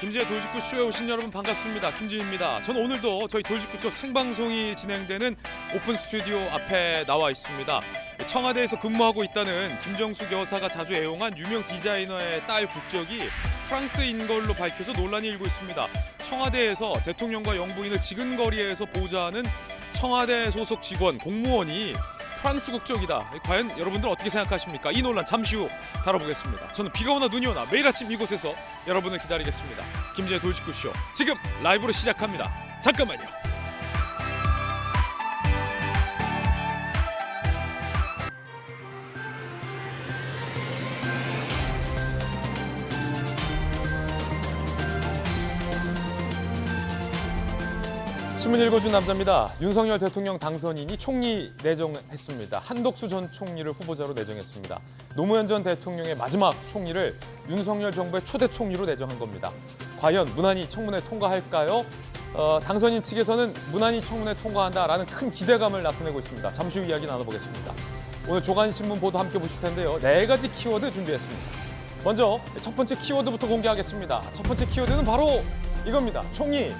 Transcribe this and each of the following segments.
김지의 돌직구쇼에 오신 여러분 반갑습니다. 김지입니다. 저는 오늘도 저희 돌직구쇼 생방송이 진행되는 오픈 스튜디오 앞에 나와 있습니다. 청와대에서 근무하고 있다는 김정숙 여사가 자주 애용한 유명 디자이너의 딸 국적이 프랑스인 걸로 밝혀져 논란이 일고 있습니다. 청와대에서 대통령과 영부인을 지근거리에서 보좌하는 청와대 소속 직원, 공무원이 프랑스 국적이다. 과연 여러분들 어떻게 생각하십니까? 이 논란 잠시 후 다뤄보겠습니다. 저는 비가 오나 눈이 오나 매일 아침 이곳에서 여러분을 기다리겠습니다. 김지의 돌직구쇼 지금 라이브로 시작합니다. 잠깐만요. 신문 읽어준 남자입니다. 윤석열 대통령 당선인이 총리 내정했습니다. 한덕수 전 총리를 후보자로 내정했습니다. 노무현 전 대통령의 마지막 총리를 윤석열 정부의 초대 총리로 내정한 겁니다. 과연 무난히 청문회 통과할까요? 당선인 측에서는 무난히 청문회 통과한다라는 큰 기대감을 나타내고 있습니다. 잠시 후 이야기 나눠보겠습니다. 오늘 조간신문 보도 함께 보실 텐데요. 4가지 키워드 준비했습니다. 먼저 첫 번째 키워드부터 공개하겠습니다. 첫 번째 키워드는 바로 이겁니다. 총리.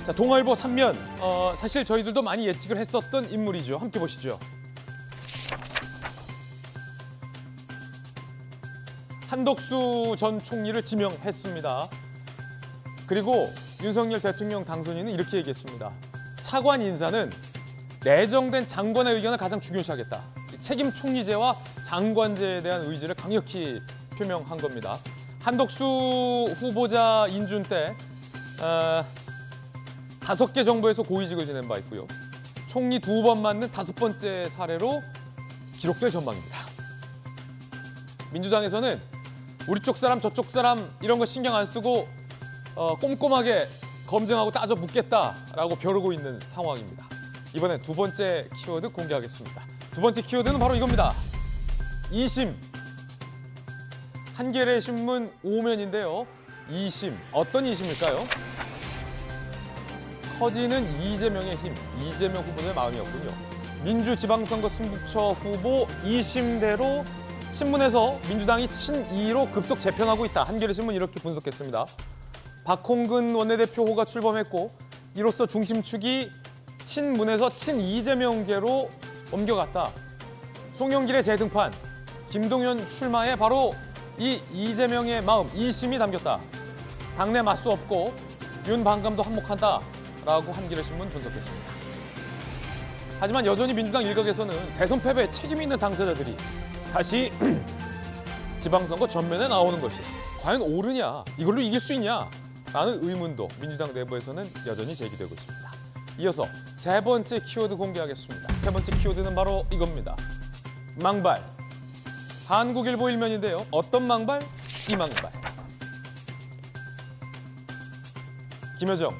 자, 동아일보 3면, 사실 저희들도 많이 예측을 했었던 인물이죠. 함께 보시죠. 한덕수 전 총리를 지명했습니다. 그리고 윤석열 대통령 당선인은 이렇게 얘기했습니다. 차관 인사는 내정된 장관의 의견을 가장 중요시하겠다. 책임 총리제와 장관제에 대한 의지를 강력히 표명한 겁니다. 한덕수 후보자 인준 때 5개 정부에서 고위직을 지낸 바 있고요. 총리 2번 맡는 5번째 사례로 기록될 전망입니다. 민주당에서는 우리 쪽 사람 저쪽 사람 이런 거 신경 안 쓰고 꼼꼼하게 검증하고 따져 묻겠다라고 벼르고 있는 상황입니다. 이번엔 두 번째 키워드 공개하겠습니다. 두 번째 키워드는 바로 이겁니다. 2심. 한겨레 신문 5면인데요. 2심. 어떤 2심일까요? 커지는 이재명의 힘, 이재명 후보의 마음이었군요. 민주지방선거 승부처 후보 2심대로 친문에서 민주당이 친이로 급속 재편하고 있다. 한겨레신문 이렇게 분석했습니다. 박홍근 원내대표호가 출범했고 이로써 중심축이 친문에서 친이재명계로 옮겨갔다. 송영길의 재등판, 김동연 출마에 바로 이 이재명의 마음, 2심이 담겼다. 당내 맞수 없고 윤방감도 한몫한다. 라고 한겨레신문 분석했습니다. 하지만 여전히 민주당 일각에서는 대선 패배에 책임이 있는 당사자들이 다시 지방선거 전면에 나오는 것이 과연 옳으냐, 이걸로 이길 수 있냐 라는 의문도 민주당 내부에서는 여전히 제기되고 있습니다. 이어서 세 번째 키워드 공개하겠습니다. 세 번째 키워드는 바로 이겁니다. 망발. 한국일보 1면인데요. 어떤 망발? 이 망발. 김여정.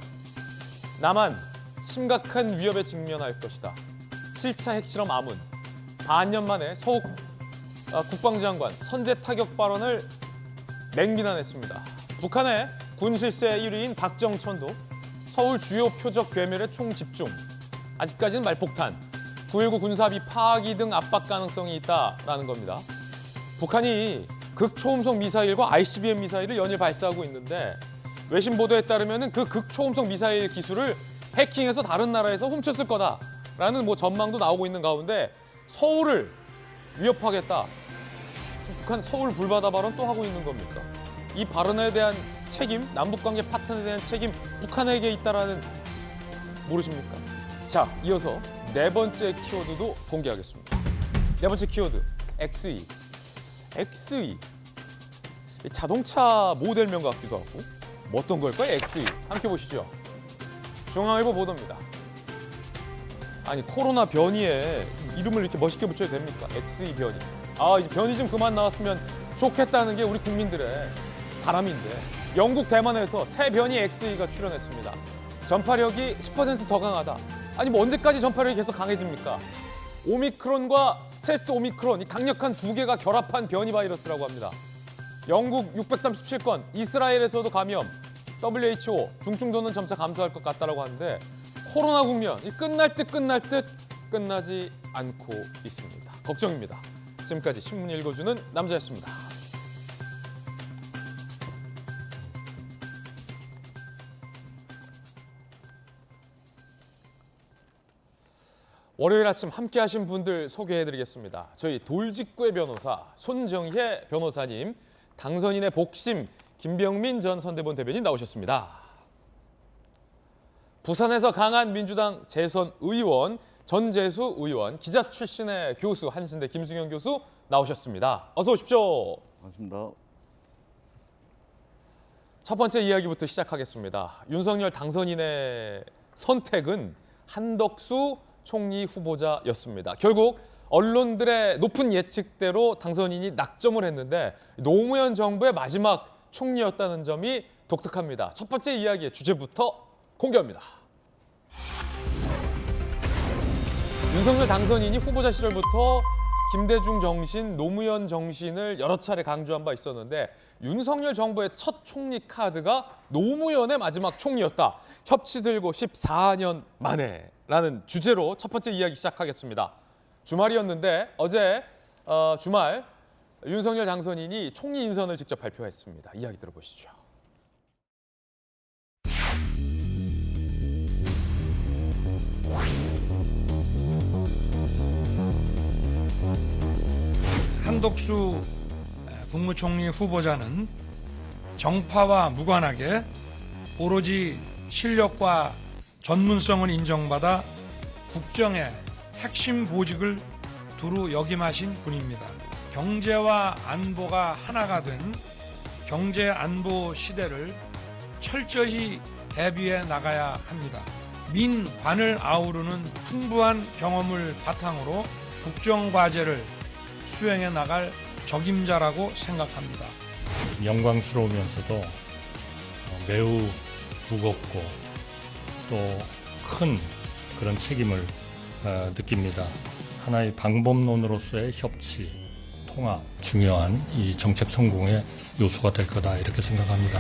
남한 심각한 위협에 직면할 것이다. 7차 핵실험 암문. 반년 만에 서욱 국방장관 선제 타격 발언을 맹비난했습니다. 북한의 군실세 1위인 박정천도 서울 주요 표적 괴멸에 총집중. 아직까지는 말폭탄, 9.19 군사합의 파기 등 압박 가능성이 있다라는 겁니다. 북한이 극초음속 미사일과 ICBM 미사일을 연일 발사하고 있는데 외신 보도에 따르면 그 극초음속 미사일 기술을 해킹해서 다른 나라에서 훔쳤을 거다라는 전망도 나오고 있는 가운데 서울을 위협하겠다. 북한 서울 불바다 발언 또 하고 있는 겁니까? 이 발언에 대한 책임, 남북관계 파탄에 대한 책임 북한에게 있다라는 모르십니까? 자, 이어서 네 번째 키워드도 공개하겠습니다. 네 번째 키워드, XE. XE. 자동차 모델명 같기도 하고 어떤 걸까요? XE. 함께 보시죠. 중앙일보 보도입니다. 아니 코로나 변이에 이름을 이렇게 멋있게 붙여야 됩니까? XE 변이. 이제 변이 좀 그만 나왔으면 좋겠다는 게 우리 국민들의 바람인데 영국 대만에서 새 변이 XE가 출현했습니다. 전파력이 10% 더 강하다. 아니 언제까지 전파력이 계속 강해집니까? 오미크론과 스텔스 오미크론, 이 강력한 두 개가 결합한 변이 바이러스라고 합니다. 영국 637건, 이스라엘에서도 감염, WHO 중증도는 점차 감소할 것 같다라고 하는데 코로나 국면 끝날 듯 끝나지 않고 있습니다. 걱정입니다. 지금까지 신문 읽어주는 남자였습니다. 월요일 아침 함께하신 분들 소개해드리겠습니다. 저희 돌직구의 변호사 손정혜 변호사님, 당선인의 복심 김병민 전 선대본 대변인 나오셨습니다. 부산에서 강한 민주당 재선 의원 전재수 의원, 기자 출신의 교수 한신대 김승현 교수 나오셨습니다. 어서 오십시오. 반갑습니다. 첫 번째 이야기부터 시작하겠습니다. 윤석열 당선인의 선택은 한덕수 총리 후보자였습니다. 결국 언론들의 높은 예측대로 당선인이 낙점을 했는데 노무현 정부의 마지막 총리였다는 점이 독특합니다. 첫 번째 이야기의 주제부터 공개합니다. 윤석열 당선인이 후보자 시절부터 김대중 정신, 노무현 정신을 여러 차례 강조한 바 있었는데 윤석열 정부의 첫 총리 카드가 노무현의 마지막 총리였다. 협치 들고 14년 만에라는 주제로 첫 번째 이야기 시작하겠습니다. 주말이었는데 어제 주말 윤석열 당선인이 총리 인선을 직접 발표했습니다. 이야기 들어보시죠. 한덕수 국무총리 후보자는 정파와 무관하게 오로지 실력과 전문성을 인정받아 국정의 핵심 보직을 두루 역임하신 분입니다. 경제와 안보가 하나가 된 경제 안보 시대를 철저히 대비해 나가야 합니다. 민관을 아우르는 풍부한 경험을 바탕으로 국정 과제를 수행해 나갈 적임자라고 생각합니다. 영광스러우면서도 매우 무겁고 또 큰 그런 책임을 느낍니다. 하나의 방법론으로서의 협치, 통합, 중요한 이 정책 성공의 요소가 될 거다 이렇게 생각합니다.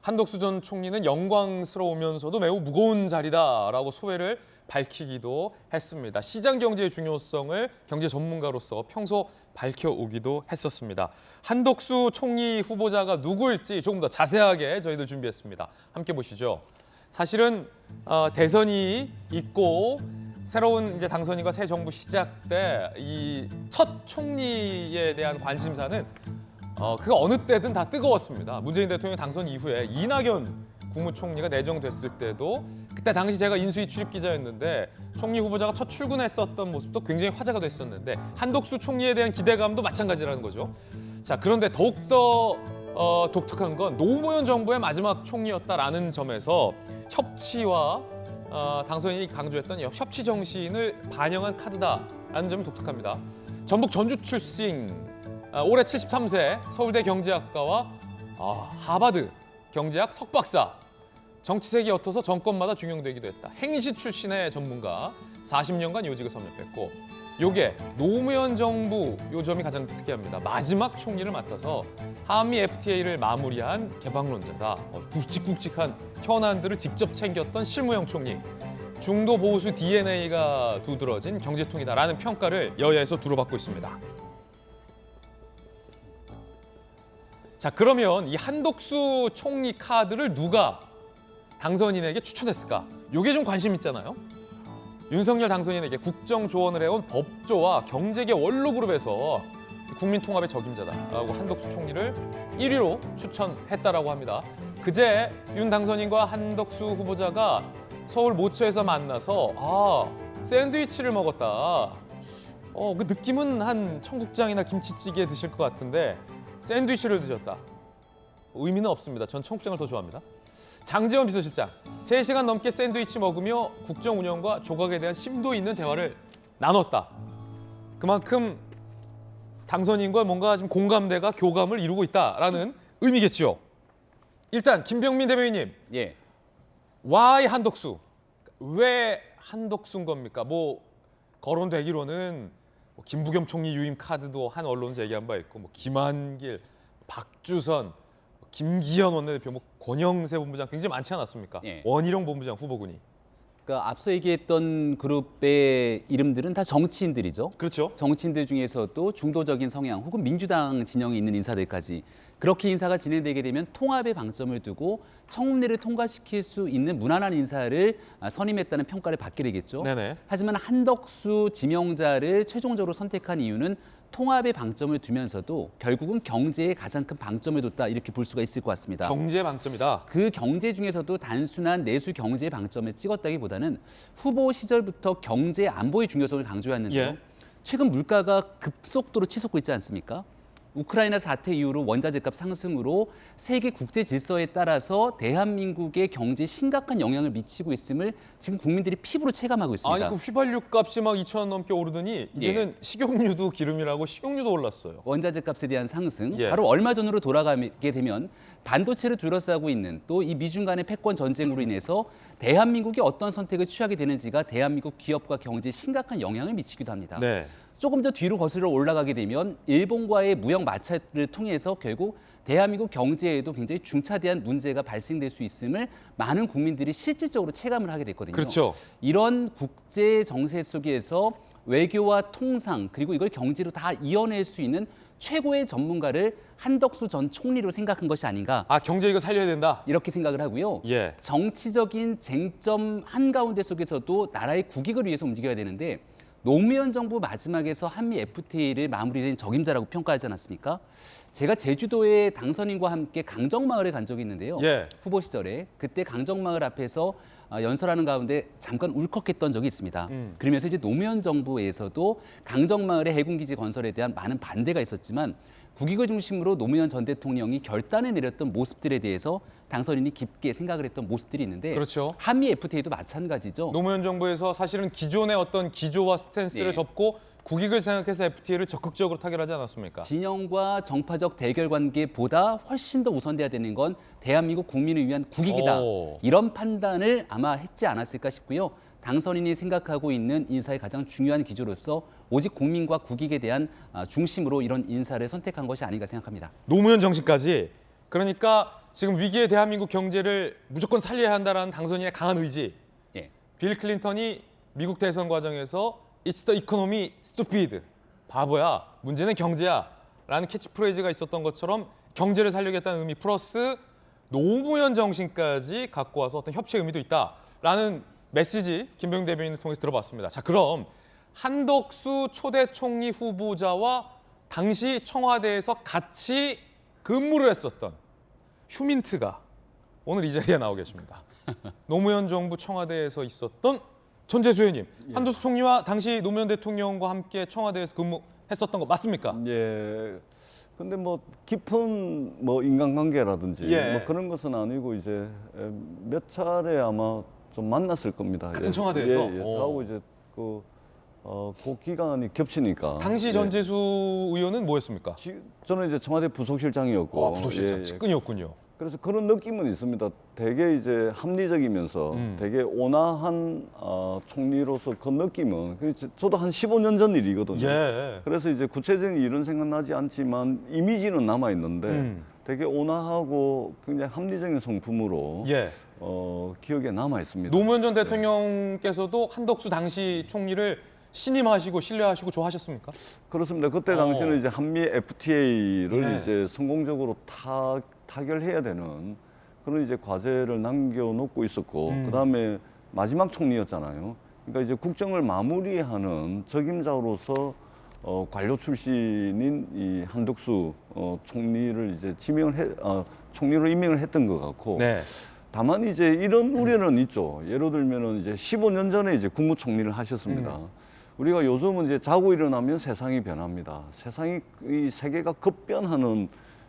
한덕수 전 총리는 영광스러우면서도 매우 무거운 자리다라고 소회를 밝히기도 했습니다. 시장 경제의 중요성을 경제 전문가로서 평소 밝혀오기도 했었습니다. 한덕수 총리 후보자가 누구일지 조금 더 자세하게 저희들 준비했습니다. 함께 보시죠. 사실은 대선이 있고 새로운 이제 당선인과 새 정부 시작 때 이 첫 총리에 대한 관심사는 그가 어느 때든 다 뜨거웠습니다. 문재인 대통령 당선 이후에 이낙연 국무총리가 내정됐을 때도 그때 당시 제가 인수위 출입 기자였는데 총리 후보자가 첫 출근했었던 모습도 굉장히 화제가 됐었는데 한덕수 총리에 대한 기대감도 마찬가지라는 거죠. 자, 그런데 더욱더 독특한 건 노무현 정부의 마지막 총리였다라는 점에서 협치와 당선인이 강조했던 협치 정신을 반영한 카드다라는 점이 독특합니다. 전북 전주 출신 올해 73세 서울대 경제학과와 하버드 경제학 석박사, 정치색이 옅어서 정권마다 중용되기도 했다. 행시 출신의 전문가, 40년간 요직을 섭렵했고 요게 노무현 정부 요 점이 가장 특이합니다. 마지막 총리를 맡아서 한미 FTA를 마무리한 개방론자다. 굵직굵직한 현안들을 직접 챙겼던 실무형 총리. 중도 보수 DNA가 두드러진 경제통이다라는 평가를 여야에서 두루받고 있습니다. 자, 그러면 이 한덕수 총리 카드를 누가 당선인에게 추천했을까? 이게 좀 관심 있잖아요. 윤석열 당선인에게 국정조언을 해온 법조와 경제계 원로그룹에서 국민통합의 적임자다라고 한덕수 총리를 1위로 추천했다라고 합니다. 그제 윤 당선인과 한덕수 후보자가 서울 모처에서 만나서 샌드위치를 먹었다. 그 느낌은 한 청국장이나 김치찌개 드실 것 같은데 샌드위치를 드셨다. 의미는 없습니다. 전 청국장을 더 좋아합니다. 장제원 비서실장, 3시간 넘게 샌드위치 먹으며 국정 운영과 조각에 대한 심도 있는 대화를 나눴다. 그만큼 당선인과 뭔가 지금 공감대가 교감을 이루고 있다라는 의미겠지요. 일단 김병민 대변인님, 예. why 한덕수? 왜 한덕수인 겁니까? 거론되기로는 김부겸 총리 유임 카드도 한 언론에서 얘기한 바 있고 김한길, 박주선, 김기현 원내대표, 권영세 본부장 굉장히 많지 않았습니까? 예. 원희룡 본부장 후보군이. 그러니까 앞서 얘기했던 그룹의 이름들은 다 정치인들이죠. 그렇죠. 정치인들 중에서도 중도적인 성향 혹은 민주당 진영에 있는 인사들까지 그렇게 인사가 진행되게 되면 통합의 방점을 두고 청문회를 통과시킬 수 있는 무난한 인사를 선임했다는 평가를 받게 되겠죠. 네네. 하지만 한덕수 지명자를 최종적으로 선택한 이유는 통합의 방점을 두면서도 결국은 경제에 가장 큰 방점을 뒀다 이렇게 볼 수가 있을 것 같습니다. 경제 방점이다. 그 경제 중에서도 단순한 내수 경제 방점을 찍었다기보다는 후보 시절부터 경제 안보의 중요성을 강조했는데요. 예. 최근 물가가 급속도로 치솟고 있지 않습니까? 우크라이나 사태 이후로 원자재값 상승으로 세계 국제 질서에 따라서 대한민국의 경제에 심각한 영향을 미치고 있음을 지금 국민들이 피부로 체감하고 있습니다. 아니 그 휘발유 값이 막 2,000원 넘게 오르더니 이제는 식용유도 기름이라고 식용유도 올랐어요. 원자재 값에 대한 상승, 예. 바로 얼마 전으로 돌아가게 되면 반도체를 둘러싸고 있는 또 이 미중 간의 패권 전쟁으로 인해서 대한민국이 어떤 선택을 취하게 되는지가 대한민국 기업과 경제에 심각한 영향을 미치기도 합니다. 네. 조금 더 뒤로 거슬러 올라가게 되면 일본과의 무역 마찰을 통해서 결국 대한민국 경제에도 굉장히 중차대한 문제가 발생될 수 있음을 많은 국민들이 실질적으로 체감을 하게 됐거든요. 그렇죠. 이런 국제 정세 속에서 외교와 통상 그리고 이걸 경제로 다 이어낼 수 있는 최고의 전문가를 한덕수 전 총리로 생각한 것이 아닌가 아 경제 이거 살려야 된다. 이렇게 생각을 하고요. 예. 정치적인 쟁점 한가운데 속에서도 나라의 국익을 위해서 움직여야 되는데 노무현 정부 마지막에서 한미 FTA를 마무리된 적임자라고 평가하지 않았습니까? 제가 제주도에 당선인과 함께 강정마을에 간 적이 있는데요. 예. 후보 시절에 그때 강정마을 앞에서 연설하는 가운데 잠깐 울컥했던 적이 있습니다. 그러면서 이제 노무현 정부에서도 강정마을의 해군기지 건설에 대한 많은 반대가 있었지만 국익을 중심으로 노무현 전 대통령이 결단을 내렸던 모습들에 대해서 당선인이 깊게 생각을 했던 모습들이 있는데 그렇죠. 한미 FTA도 마찬가지죠. 노무현 정부에서 사실은 기존의 어떤 기조와 스탠스를 네. 접고 국익을 생각해서 FTA를 적극적으로 타결하지 않았습니까? 진영과 정파적 대결 관계보다 훨씬 더 우선돼야 되는 건 대한민국 국민을 위한 국익이다. 오. 이런 판단을 아마 했지 않았을까 싶고요. 당선인이 생각하고 있는 인사의 가장 중요한 기조로서 오직 국민과 국익에 대한 중심으로 이런 인사를 선택한 것이 아닌가 생각합니다. 노무현 정신까지. 그러니까 지금 위기의 대한민국 경제를 무조건 살려야 한다는 당선인의 강한 의지. 예. 빌 클린턴이 미국 대선 과정에서 It's the economy, stupid. 바보야, 문제는 경제야. 라는 캐치프레이즈가 있었던 것처럼 경제를 살리겠다는 의미 플러스 노무현 정신까지 갖고 와서 어떤 협치의 의미도 있다라는 메시지 김병 대변인을 통해서 들어봤습니다. 자, 그럼 한덕수 초대 총리 후보자와 당시 청와대에서 같이 근무를 했었던 휴민트가 오늘 이 자리에 나오 계십니다. 노무현 정부 청와대에서 있었던 전재수 의원님, 한덕수 총리와 당시 노무현 대통령과 함께 청와대에서 근무했었던 거 맞습니까? 예. 근데 뭐 깊은 뭐 인간관계라든지 예. 뭐 그런 것은 아니고 이제 몇 차례 아마 좀 만났을 겁니다. 같은 예. 청와대에서? 예, 예. 오. 저하고 이제 그 기간이 겹치니까. 당시 예. 전재수 의원은 뭐였습니까? 저는 이제 청와대 부속실장이었고. 아, 부속실장, 예, 예. 측근이었군요. 그래서 그런 느낌은 있습니다. 되게 이제 합리적이면서 되게 온화한 총리로서 그 느낌은 그래서 저도 한 15년 전 일이거든요. 예. 그래서 이제 구체적인 일은 생각나지 않지만 이미지는 남아 있는데 되게 온화하고 굉장히 합리적인 성품으로 예. 기억에 남아 있습니다. 노무현 전 대통령께서도 한덕수 당시 총리를 신임하시고 신뢰하시고 좋아하셨습니까? 그렇습니다. 그때 당시는 이제 한미 FTA를 예. 이제 성공적으로 타결해야 되는 그런 이제 과제를 남겨놓고 있었고 그다음에 마지막 총리였잖아요. 그러니까 이제 국정을 마무리하는 적임자로서 관료 출신인 이 한덕수 총리를 이제 총리로 임명을 했던 것 같고. 네. 다만 이제 이런 우려는 있죠. 예를 들면은 이제 15년 전에 이제 국무총리를 하셨습니다. 우리가 요즘은 이제 자고 일어나면 세상이 변합니다. 이 세계가 급변하는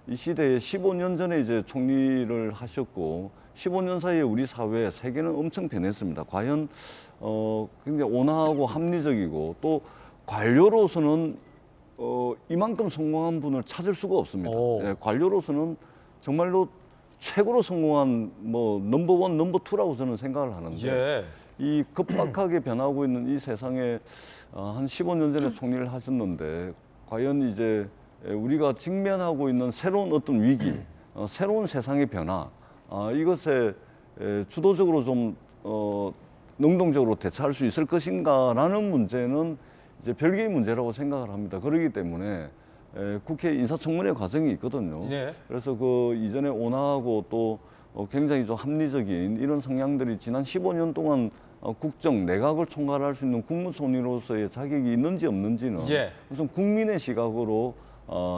이 시대에 15년 전에 이제 총리를 하셨고 15년 사이에 우리 사회 세계는 엄청 변했습니다. 과연 굉장히 온화하고 합리적이고 또 관료로서는 이만큼 성공한 분을 찾을 수가 없습니다. 예, 관료로서는 정말로 최고로 성공한 뭐 넘버원, 넘버투라고 저는 생각을 하는데 예. 이 급박하게 변하고 있는 이 세상에 한 15년 전에 총리를 하셨는데 과연 이제 우리가 직면하고 있는 새로운 어떤 위기, 새로운 세상의 변화 이것에 주도적으로 좀 능동적으로 대처할 수 있을 것인가라는 문제는 이제 별개의 문제라고 생각을 합니다. 그렇기 때문에 국회 인사청문회 과정이 있거든요. 네. 그래서 그 이전에 온화하고 또 굉장히 좀 합리적인 이런 성향들이 지난 15년 동안 국정, 내각을 총괄할 수 있는 국무총리로서의 자격이 있는지 없는지는 예. 우선 국민의 시각으로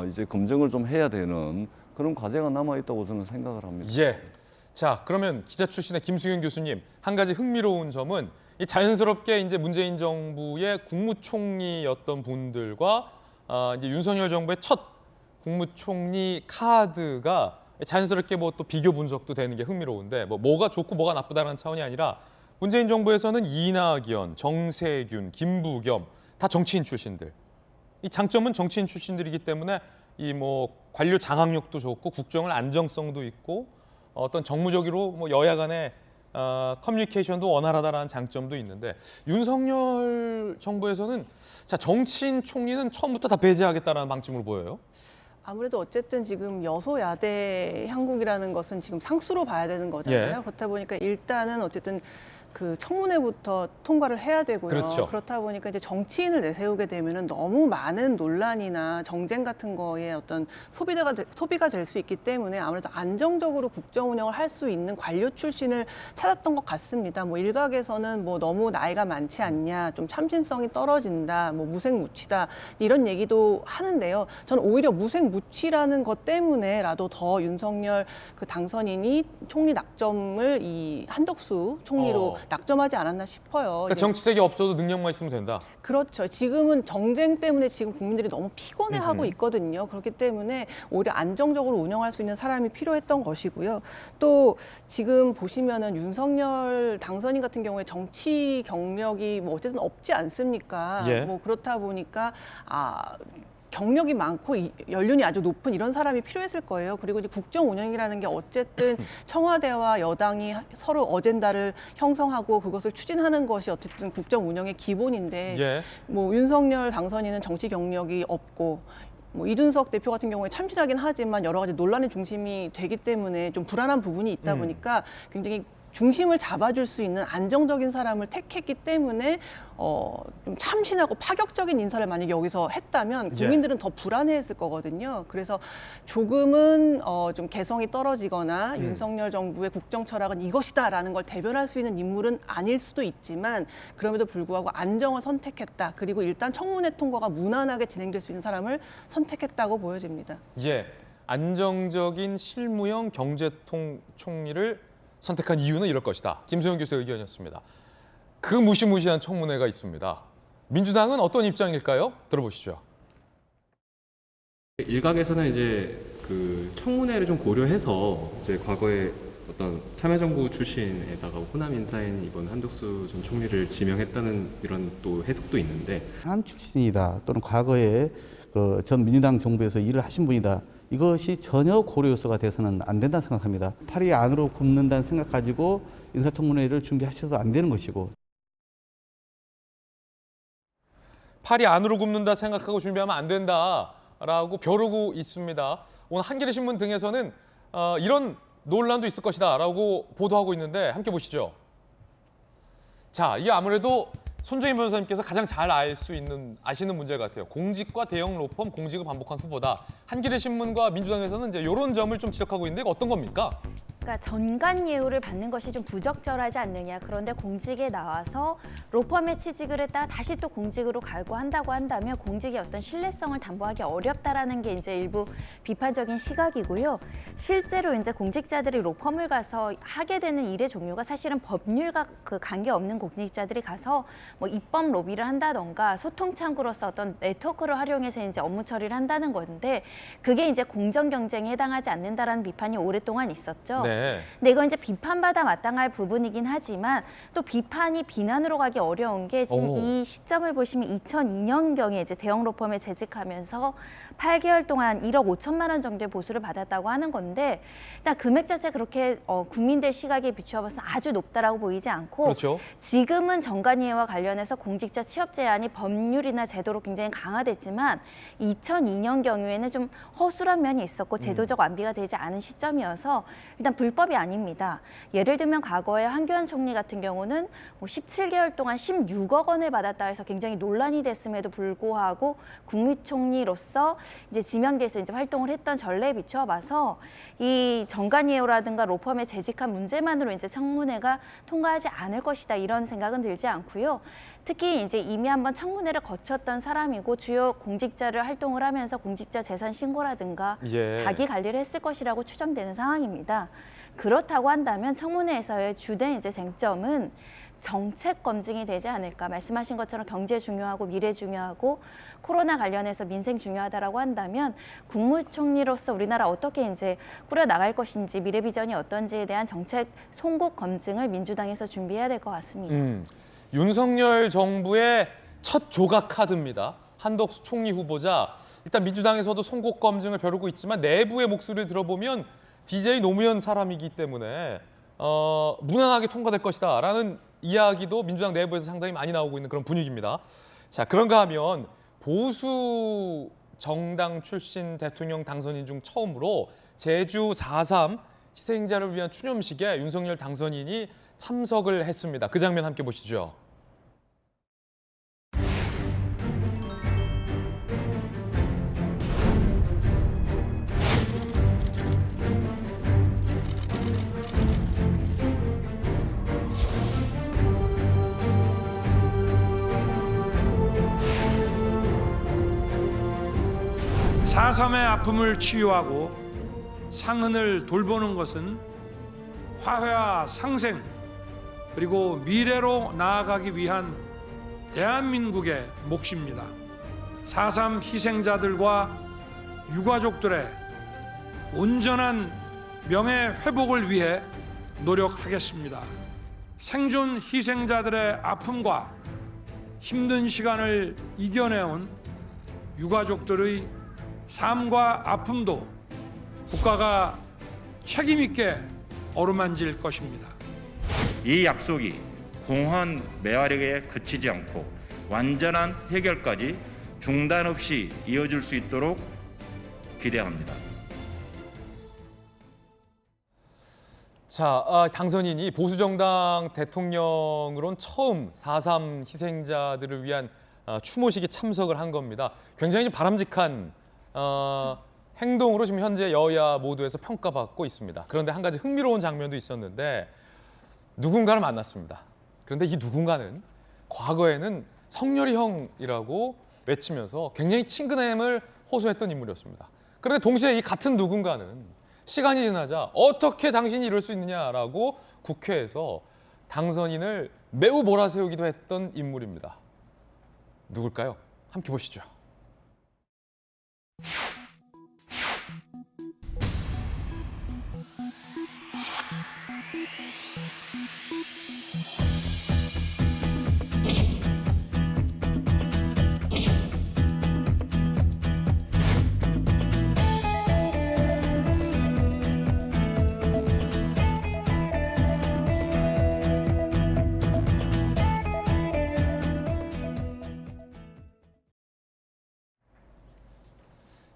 이제 검증을 좀 해야 되는 그런 과제가 남아 있다고 저는 생각을 합니다. 예. 자, 그러면 기자 출신의 김수경 교수님, 한 가지 흥미로운 점은 이 자연스럽게 이제 문재인 정부의 국무총리였던 분들과 이제 윤석열 정부의 첫 국무총리 카드가 자연스럽게 뭐 또 비교 분석도 되는 게 흥미로운데 뭐가 좋고 뭐가 나쁘다는 차원이 아니라 문재인 정부에서는 이낙연, 정세균, 김부겸 다 정치인 출신들. 이 장점은 정치인 출신들이기 때문에 이 뭐 관료 장악력도 좋고 국정을 안정성도 있고 어떤 정무적으로 뭐 여야 간의 커뮤니케이션도 원활하다라는 장점도 있는데 윤석열 정부에서는 자 정치인 총리는 처음부터 다 배제하겠다라는 방침으로 보여요. 아무래도 어쨌든 지금 여소야대 형국이라는 것은 지금 상수로 봐야 되는 거잖아요. 예. 그렇다 보니까 일단은 어쨌든 그 청문회부터 통과를 해야 되고요. 그렇죠. 그렇다 보니까 이제 정치인을 내세우게 되면은 너무 많은 논란이나 정쟁 같은 거에 어떤 소비가 될 수 있기 때문에 아무래도 안정적으로 국정 운영을 할 수 있는 관료 출신을 찾았던 것 같습니다. 뭐 일각에서는 뭐 너무 나이가 많지 않냐, 좀 참신성이 떨어진다, 뭐 무색무취다 이런 얘기도 하는데요. 저는 오히려 무색무취라는 것 때문에라도 더 윤석열 그 당선인이 총리 낙점을 이 한덕수 총리로 낙점하지 않았나 싶어요. 그러니까 정치색이 없어도 능력만 있으면 된다. 그렇죠. 지금은 정쟁 때문에 지금 국민들이 너무 피곤해하고 있거든요. 그렇기 때문에 오히려 안정적으로 운영할 수 있는 사람이 필요했던 것이고요. 또 지금 보시면은 윤석열 당선인 같은 경우에 정치 경력이 뭐 어쨌든 없지 않습니까? 예. 뭐 그렇다 보니까 경력이 많고 연륜이 아주 높은 이런 사람이 필요했을 거예요. 그리고 이제 국정 운영이라는 게 어쨌든 청와대와 여당이 서로 어젠다를 형성하고 그것을 추진하는 것이 어쨌든 국정 운영의 기본인데 예. 뭐 윤석열 당선인은 정치 경력이 없고 뭐 이준석 대표 같은 경우에 참신하긴 하지만 여러 가지 논란의 중심이 되기 때문에 좀 불안한 부분이 있다 보니까 굉장히 중심을 잡아줄 수 있는 안정적인 사람을 택했기 때문에 좀 참신하고 파격적인 인사를 만약에 여기서 했다면 국민들은 더 불안해했을 거거든요. 그래서 조금은 좀 개성이 떨어지거나 윤석열 정부의 국정 철학은 이것이다라는 걸 대변할 수 있는 인물은 아닐 수도 있지만 그럼에도 불구하고 안정을 선택했다. 그리고 일단 청문회 통과가 무난하게 진행될 수 있는 사람을 선택했다고 보여집니다. 예. 안정적인 실무형 총리를 선택한 이유는 이럴 것이다. 김소영 교수의 의견이었습니다. 그 무시무시한 청문회가 있습니다. 민주당은 어떤 입장일까요? 들어보시죠. 일각에서는 이제 그 청문회를 좀 고려해서 이제 과거에 어떤 참여정부 출신에다가 호남 인사인 이번 한덕수 전 총리를 지명했다는 이런 또 해석도 있는데 호남 출신이다 또는 과거에 그 전 민주당 정부에서 일을 하신 분이다. 이것이 전혀 고려 요소가 돼서는 안 된다고 생각합니다. 팔이 안으로 굽는다는 생각 가지고 인사청문회를 준비하셔도 안 되는 것이고. 팔이 안으로 굽는다 생각하고 준비하면 안 된다라고 벼르고 있습니다. 오늘 한겨레 신문 등에서는 이런 논란도 있을 것이다라고 보도하고 있는데 함께 보시죠. 자, 이게 아무래도 손정인 변호사님께서 가장 잘 아시는 문제 같아요. 공직과 대형 로펌, 공직을 반복한 후보다. 한겨레 신문과 민주당에서는 이제 이런 점을 좀 지적하고 있는데 이거 어떤 겁니까? 그러니까 전관 예우를 받는 것이 좀 부적절하지 않느냐. 그런데 공직에 나와서 로펌에 취직을 했다가 다시 또 공직으로 가고 한다고 한다면 공직의 어떤 신뢰성을 담보하기 어렵다라는 게 이제 일부 비판적인 시각이고요. 실제로 이제 공직자들이 로펌을 가서 하게 되는 일의 종류가 사실은 법률과 그 관계없는 공직자들이 가서 뭐 입법 로비를 한다던가 소통 창구로서 어떤 네트워크를 활용해서 이제 업무 처리를 한다는 건데 그게 이제 공정 경쟁에 해당하지 않는다라는 비판이 오랫동안 있었죠. 네. 근데 이건 이제 비판받아 마땅할 부분이긴 하지만 또 비판이 비난으로 가기 어려운 게 지금 이 시점을 보시면 2002년경에 이제 대형 로펌에 재직하면서 8개월 동안 1억 5천만 원 정도의 보수를 받았다고 하는 건데 일단 금액 자체 그렇게 국민들 시각에 비추어 봐서 아주 높다라고 보이지 않고 그렇죠. 지금은 정관이해와 관련해서 공직자 취업 제한이 법률이나 제도로 굉장히 강화됐지만 2002년 경우에는 좀 허술한 면이 있었고 제도적 완비가 되지 않은 시점이어서 일단 불법이 아닙니다. 예를 들면 과거에 한교안 총리 같은 경우는 17개월 동안 16억 원을 받았다 해서 굉장히 논란이 됐음에도 불구하고 국무총리로서 이제 지명돼서 이제 활동을 했던 전례에 비추어 봐서 이 정관예우라든가 로펌의 재직한 문제만으로 이제 청문회가 통과하지 않을 것이다 이런 생각은 들지 않고요. 특히 이제 이미 한번 청문회를 거쳤던 사람이고 주요 공직자를 활동을 하면서 공직자 재산 신고라든가 자기 관리를 했을 것이라고 추정되는 상황입니다. 그렇다고 한다면 청문회에서의 주된 이제 쟁점은 정책 검증이 되지 않을까. 말씀하신 것처럼 경제 중요하고 미래 중요하고 코로나 관련해서 민생 중요하다라고 한다면 국무총리로서 우리나라 어떻게 이제 꾸려 나갈 것인지 미래 비전이 어떤지에 대한 정책 송곳 검증을 민주당에서 준비해야 될 것 같습니다. 윤석열 정부의 첫 조각 카드입니다. 한덕수 총리 후보자. 일단 민주당에서도 송곳 검증을 벼르고 있지만 내부의 목소리를 들어보면 DJ 노무현 사람이기 때문에 무난하게 통과될 것이다라는 이야기도 민주당 내부에서 상당히 많이 나오고 있는 그런 분위기입니다. 자, 그런가 하면 보수 정당 출신 대통령 당선인 중 처음으로 제주 4.3 희생자를 위한 추념식에 윤석열 당선인이 참석을 했습니다. 그 장면 함께 보시죠. 사삼의 아픔을 치유하고 상흔을 돌보는 것은 화해와 상생 그리고 미래로 나아가기 위한 대한민국의 몫입니다. 4.3 희생자들과 유가족들의 온전한 명예 회복을 위해 노력하겠습니다. 생존 희생자들의 아픔과 힘든 시간을 이겨내온 유가족들의 삶과 아픔도 국가가 책임 있게 어루만질 것입니다. 이 약속이 공허한 매화력에 그치지 않고 완전한 해결까지 중단 없이 이어질 수 있도록 기대합니다. 자, 당선인이 보수정당 대통령으론 처음 4.3 희생자들을 위한 추모식에 참석을 한 겁니다. 굉장히 바람직한 행동으로 지금 현재 여야 모두에서 평가받고 있습니다. 그런데 한 가지 흥미로운 장면도 있었는데 누군가를 만났습니다. 그런데 이 누군가는 과거에는 성렬이 형이라고 외치면서 굉장히 친근함을 호소했던 인물이었습니다. 그런데 동시에 이 같은 누군가는 시간이 지나자 어떻게 당신이 이럴 수 있느냐라고 국회에서 당선인을 매우 몰아세우기도 했던 인물입니다. 누굴까요? 함께 보시죠.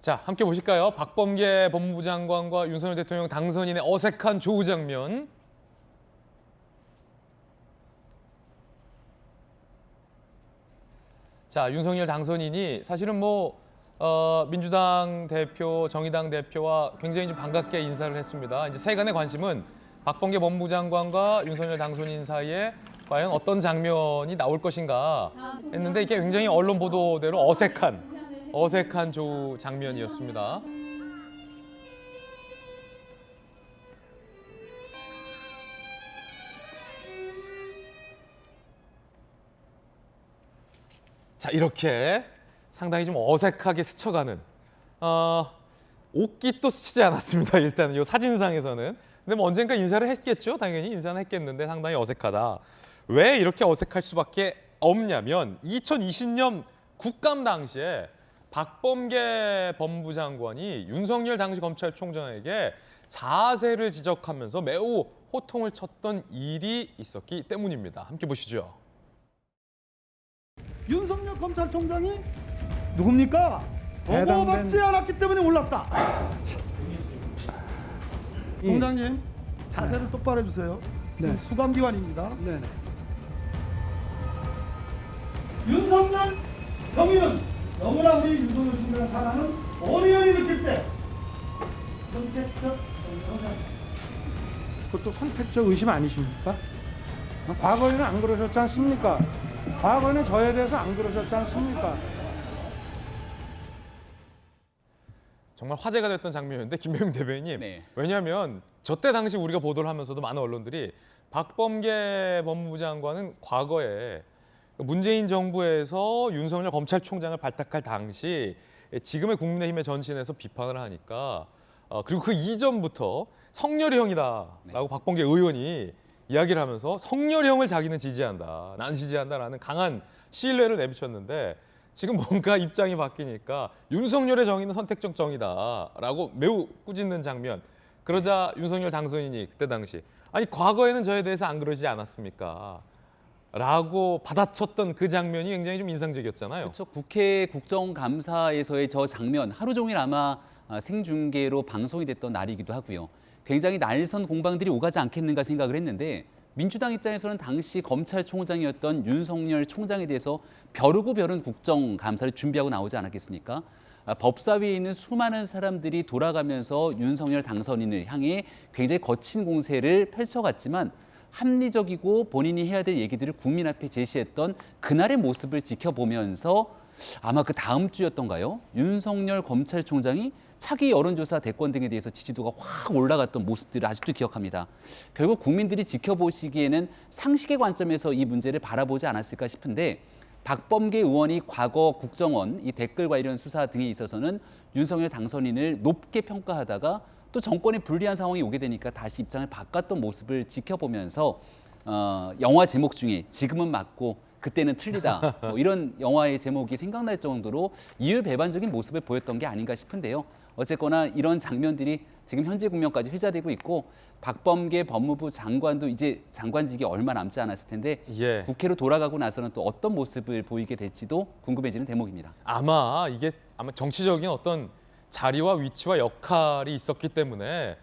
자, 함께 보실까요? 박범계 법무부 장관과 윤석열 대통령 당선인의 어색한 조우 장면. 자, 윤석열 당선인이 사실은 민주당 대표, 정의당 대표와 굉장히 좀 반갑게 인사를 했습니다. 이제 세간의 관심은 박범계 법무부 장관과 윤석열 당선인 사이에 과연 어떤 장면이 나올 것인가 했는데 이게 굉장히 언론 보도대로 어색한 조우 장면이었습니다. 자, 이렇게 상당히 좀 어색하게 스쳐가는 옷깃도 스치지 않았습니다. 일단 이 사진상에서는. 근데 언젠가 인사를 했겠죠. 당연히 인사는 했겠는데 상당히 어색하다. 왜 이렇게 어색할 수밖에 없냐면 2020년 국감 당시에 박범계 법무부 장관이 윤석열 당시 검찰총장에게 자세를 지적하면서 매우 호통을 쳤던 일이 있었기 때문입니다. 함께 보시죠. 윤석열 검찰총장이 누굽니까? 보고받지 않았기 때문에 올랐다. 총장님, 자세를 똑바로 해주세요. 네. 수감기관입니다. 네네. 윤석열 정의는 너무나 우리 윤석열 총장을 사랑하는 어린이 느낄 때 선택적 정의를 그것도 선택적 의심 아니십니까? 과거에는 안 그러셨지 않습니까? 과거에는 저에 대해서 안 그러셨지 않습니까? 정말 화제가 됐던 장면인데 김병민 대변인님. 네. 왜냐하면 저 때 당시 우리가 보도를 하면서도 많은 언론들이 박범계 법무부 장관은 과거에 문재인 정부에서 윤석열 검찰총장을 발탁할 당시 지금의 국민의힘의 전신에서 비판을 하니까 그리고 그 이전부터 성렬형이다라고 박범계 의원이 이야기를 하면서 성렬형을 자기는 지지한다, 난 지지한다라는 강한 신뢰를 내비쳤는데 지금 뭔가 입장이 바뀌니까 윤석열의 정의는 선택적 정의다라고 매우 꾸짖는 장면. 그러자 윤석열 당선인이 그때 당시 아니 과거에는 저에 대해서 안 그러시지 않았습니까? 라고 받아쳤던 그 장면이 굉장히 좀 인상적이었잖아요. 그렇죠. 국회 국정감사에서의 저 장면 하루 종일 아마 생중계로 방송이 됐던 날이기도 하고요. 굉장히 날선 공방들이 오가지 않겠는가 생각을 했는데 민주당 입장에서는 당시 검찰총장이었던 윤석열 총장에 대해서 벼르고 벼른 국정감사를 준비하고 나오지 않았겠습니까? 법사위에 있는 수많은 사람들이 돌아가면서 윤석열 당선인을 향해 굉장히 거친 공세를 펼쳐갔지만 합리적이고 본인이 해야 될 얘기들을 국민 앞에 제시했던 그날의 모습을 지켜보면서 아마 그 다음 주였던가요? 윤석열 검찰총장이 차기 여론조사 대권 등에 대해서 지지도가 확 올라갔던 모습들을 아직도 기억합니다. 결국 국민들이 지켜보시기에는 상식의 관점에서 이 문제를 바라보지 않았을까 싶은데 박범계 의원이 과거 국정원 이 댓글과 이런 수사 등에 있어서는 윤석열 당선인을 높게 평가하다가 또 정권에 불리한 상황이 오게 되니까 다시 입장을 바꿨던 모습을 지켜보면서 영화 제목 중에 지금은 맞고 그때는 틀리다 뭐 이런 영화의 제목이 생각날 정도로 이율배반적인 모습을 보였던 게 아닌가 싶은데요. 어쨌거나 이런 장면들이 지금 현재 국면까지 회자되고 있고 박범계 법무부 장관도 이제 장관직이 얼마 남지 않았을 텐데 예. 국회로 돌아가고 나서는 또 어떤 모습을 보이게 될지도 궁금해지는 대목입니다. 아마 정치적인 어떤 자리와 위치와 역할이 있었기 때문에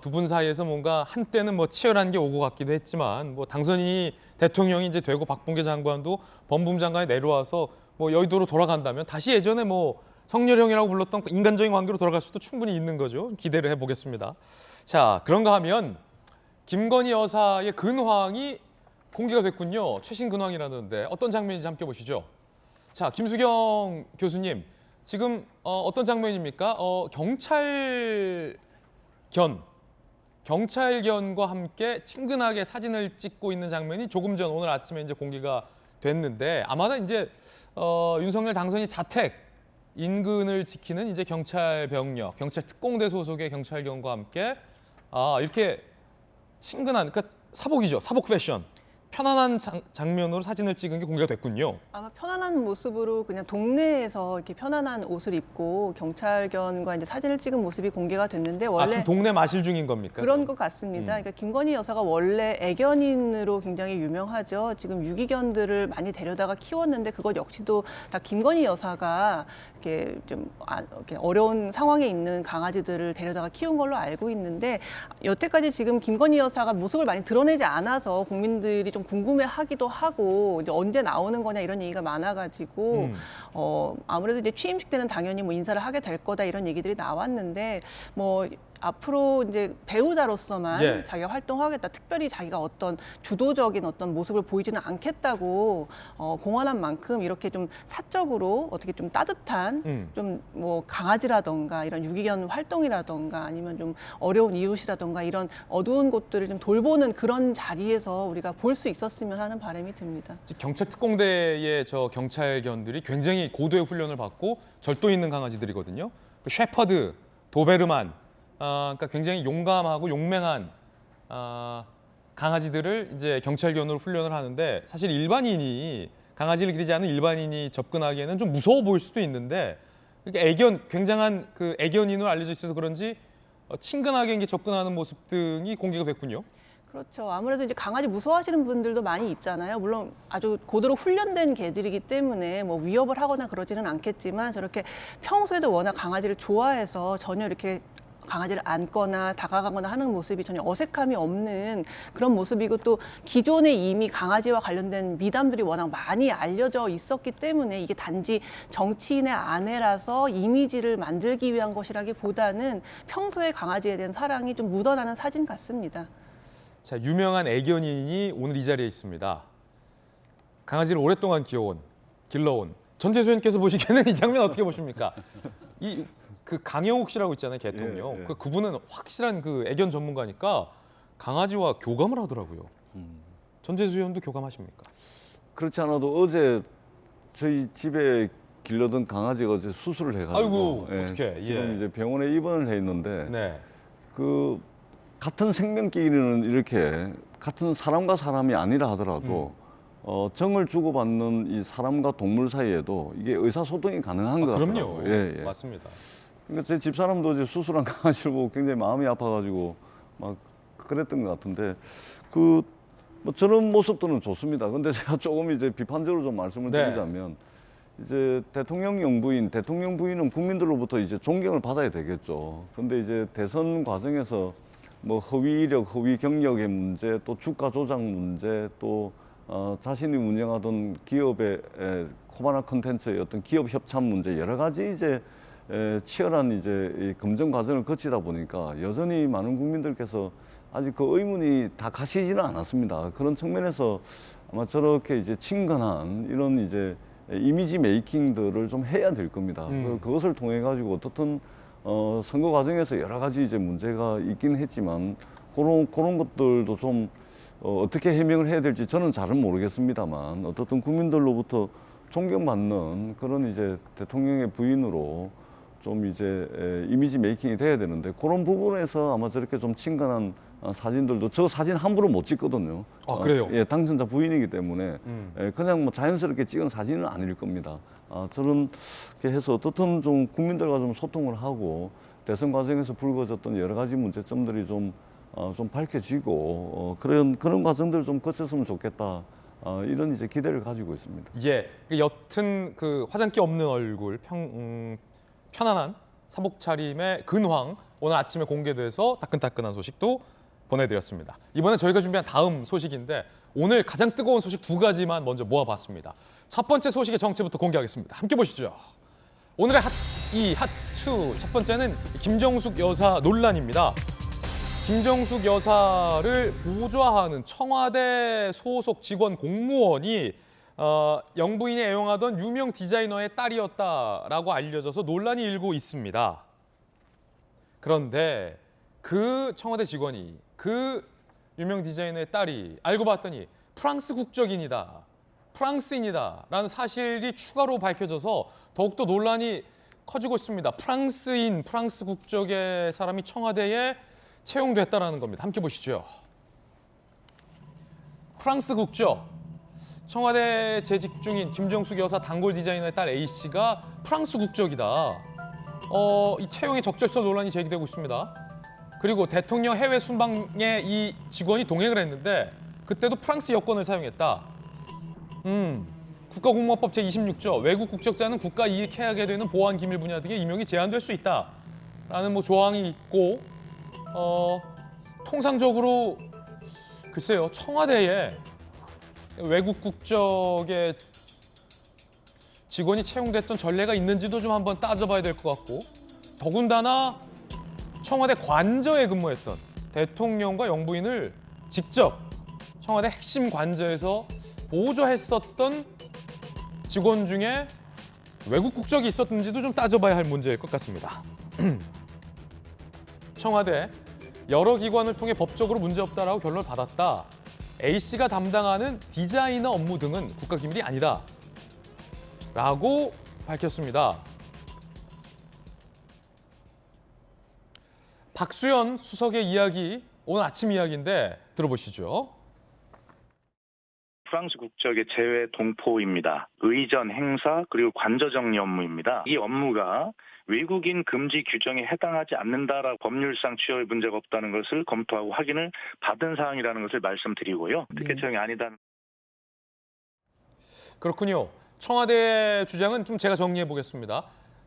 두 분 사이에서 뭔가 한때는 뭐 치열한 게 오고 갔기도 했지만 뭐 당선인이 대통령이 이제 되고 박범계 장관도 법무부 장관이 내려와서 뭐 여의도로 돌아간다면 다시 예전에 뭐 성렬형이라고 불렀던 인간적인 관계로 돌아갈 수도 충분히 있는 거죠. 기대를 해보겠습니다. 자, 그런가 하면 김건희 여사의 근황이 공개가 됐군요. 최신 근황이라는데 어떤 장면인지 함께 보시죠. 자, 김수경 교수님, 지금 어떤 장면입니까? 경찰견과 함께 친근하게 사진을 찍고 있는 장면이 조금 전 오늘 아침에 이제 공개가 됐는데 아마도 이제 윤석열 당선인 자택 인근을 지키는 이제 경찰 병력, 경찰 특공대 소속의 경찰견과 함께 이렇게 친근한, 그러니까 사복이죠, 사복 패션. 편안한 장면으로 사진을 찍은 게 공개가 됐군요. 아마 편안한 모습으로 그냥 동네에서 이렇게 편안한 옷을 입고 경찰견과 이제 사진을 찍은 모습이 공개가 됐는데 원래 지금 동네 마실 중인 겁니까? 그런 것 같습니다. 그러니까 김건희 여사가 원래 애견인으로 굉장히 유명하죠. 지금 유기견들을 많이 데려다가 키웠는데 그것 역시도 다 김건희 여사가 이렇게 좀 이렇게 어려운 상황에 있는 강아지들을 데려다가 키운 걸로 알고 있는데 여태까지 지금 김건희 여사가 모습을 많이 드러내지 않아서 국민들이 좀 궁금해하기도 하고 이제 언제 나오는 거냐 이런 얘기가 많아가지고 아무래도 이제 취임식 때는 당연히 뭐 인사를 하게 될 거다 이런 얘기들이 나왔는데 뭐 앞으로 이제 배우자로서만 자기가 활동하겠다, 특별히 자기가 어떤 주도적인 어떤 모습을 보이지는 않겠다고 공언한 만큼 이렇게 좀 사적으로 어떻게 좀 따뜻한 좀 뭐 강아지라던가 이런 유기견 활동이라던가 아니면 좀 어려운 이웃이라던가 이런 어두운 곳들을 좀 돌보는 그런 자리에서 우리가 볼 수 있었으면 하는 바람이 듭니다. 경찰 특공대의 저 경찰견들이 굉장히 고도의 훈련을 받고 절도 있는 강아지들이거든요. 셰퍼드, 도베르만, 그러니까 굉장히 용감하고 용맹한 강아지들을 이제 경찰견으로 훈련을 하는데 사실 일반인이 강아지를 기르지 않은 일반인이 접근하기에는 좀 무서워 보일 수도 있는데 굉장한 그 애견인으로 알려져 있어서 그런지 친근하게 이제 접근하는 모습 등이 공개가 됐군요. 그렇죠. 아무래도 이제 강아지 무서워하시는 분들도 많이 있잖아요. 물론 아주 고도로 훈련된 개들이기 때문에 뭐 위협을 하거나 그러지는 않겠지만 저렇게 평소에도 워낙 강아지를 좋아해서 전혀 이렇게 강아지를 안거나 다가가거나 하는 모습이 전혀 어색함이 없는 그런 모습이고 또 기존에 이미 강아지와 관련된 미담들이 워낙 많이 알려져 있었기 때문에 이게 단지 정치인의 아내라서 이미지를 만들기 위한 것이라기보다는 평소에 강아지에 대한 사랑이 좀 묻어나는 사진 같습니다. 자, 유명한 애견인이 오늘 이 자리에 있습니다. 강아지를 오랫동안 길러온 전재수 의원께서 보시기에는 이 장면 어떻게 보십니까? 그 강영욱 씨라고 있잖아요, 개통령. 예, 예. 그분은 확실한 그 애견 전문가니까 강아지와 교감을 하더라고요. 전재수 의원도 교감하십니까? 그렇지 않아도 어제 저희 집에 길러던 강아지가 어제 수술을 해가지고 아이고, 어떡해. 지금 예. 이제 병원에 입원을 해 있는데 네. 그 같은 생명끼리는 이렇게 같은 사람과 사람이 아니라 하더라도 정을 주고받는 이 사람과 동물 사이에도 이게 의사소통이 가능한 것 같더라고요. 그럼요. 예. 맞습니다. 그러니까 제 집사람도 이제 수술한 강아지를 보고 굉장히 마음이 아파가지고 막 그랬던 것 같은데 뭐 저런 모습들은 좋습니다. 근데 제가 조금 이제 비판적으로 좀 말씀을 네. 드리자면 이제 대통령 부인은 국민들로부터 이제 존경을 받아야 되겠죠. 근데 이제 대선 과정에서 뭐 허위 이력, 허위 경력의 문제, 또 주가 조작 문제, 또 자신이 운영하던 기업의 코바나 컨텐츠의 어떤 기업 협찬 문제 여러 가지 이제 치열한 이제 이 검증 과정을 거치다 보니까 여전히 많은 국민들께서 아직 그 의문이 다 가시지는 않았습니다. 그런 측면에서 아마 저렇게 이제 친근한 이런 이제 이미지 메이킹들을 좀 해야 될 겁니다. 그것을 통해 가지고 어떻든 선거 과정에서 여러 가지 이제 문제가 있긴 했지만 그런 것들도 좀 어떻게 해명을 해야 될지 저는 잘은 모르겠습니다만 어떻든 국민들로부터 존경받는 그런 이제 대통령의 부인으로 좀 이제 이미지 메이킹이 돼야 되는데 그런 부분에서 아마 저렇게 좀 친근한 사진들도 저 사진 함부로 못 찍거든요. 아, 그래요? 예, 당선자 부인이기 때문에 그냥 뭐 자연스럽게 찍은 사진은 아닐 겁니다. 저렇게 해서 어떻든 좀 국민들과 좀 소통을 하고 대선 과정에서 불거졌던 여러 가지 문제점들이 좀 밝혀지고 그런 과정들을 좀 거쳤으면 좋겠다. 이런 이제 기대를 가지고 있습니다. 예, 옅은 그 화장기 없는 얼굴, 편안한 사복 차림의 근황 오늘 아침에 공개돼서 따끈따끈한 소식도 보내드렸습니다. 이번에 저희가 준비한 다음 소식인데 오늘 가장 뜨거운 소식 두 가지만 먼저 모아봤습니다. 첫 번째 소식의 정체부터 공개하겠습니다. 함께 보시죠. 오늘의 핫2 첫 번째는 김정숙 여사 논란입니다. 김정숙 여사를 보좌하는 청와대 소속 직원 공무원이 영부인이 애용하던 유명 디자이너의 딸이었다라고 알려져서 논란이 일고 있습니다. 그런데 그 청와대 직원이 그 유명 디자이너의 딸이 알고 봤더니 프랑스 국적인이다, 프랑스인이다라는 사실이 추가로 밝혀져서 더욱더 논란이 커지고 있습니다. 프랑스 국적의 사람이 청와대에 채용됐다라는 겁니다. 함께 보시죠. 프랑스 국적, 청와대 재직 중인 김정숙 여사 단골 디자이너의 딸 A씨가 프랑스 국적이다. 이 채용의 적절성 논란이 제기되고 있습니다. 그리고 대통령 해외 순방에 이 직원이 동행을 했는데 그때도 프랑스 여권을 사용했다. 국가공무원법 제26조 외국 국적자는 국가 이익 해하게 되는 보안 기밀 분야 등의 임용이 제한될 수 있다라는 뭐 조항이 있고 통상적으로 글쎄요 청와대에 외국 국적의 직원이 채용됐던 전례가 있는지도 좀 한번 따져봐야 될 것 같고 더군다나 청와대 관저에 근무했던 대통령과 영부인을 직접 청와대 핵심 관저에서 보좌했었던 직원 중에 외국 국적이 있었는지도 좀 따져봐야 할 문제일 것 같습니다. 청와대 여러 기관을 통해 법적으로 문제없다라고 결론을 받았다. A씨가 담당하는 디자이너 업무 등은 국가기밀이 아니다. 라고 밝혔습니다. 박수현 수석의 이야기, 오늘 아침 이야기인데 들어보시죠. 프랑스 국적의 제외 동포입니다. 의전, 행사, 그리고 관저 정리 업무입니다. 이 업무가 외국인 금지 규정에 해당하지 않는다라고 법률상 취업에 문제가 없다는 것을 검토하고 확인을 받은 사항이라는 것을 말씀드리고요. 특혜 채용이 아니다. 그렇군요. 청와대의 주장은 좀 제가 정리해 보겠습니다.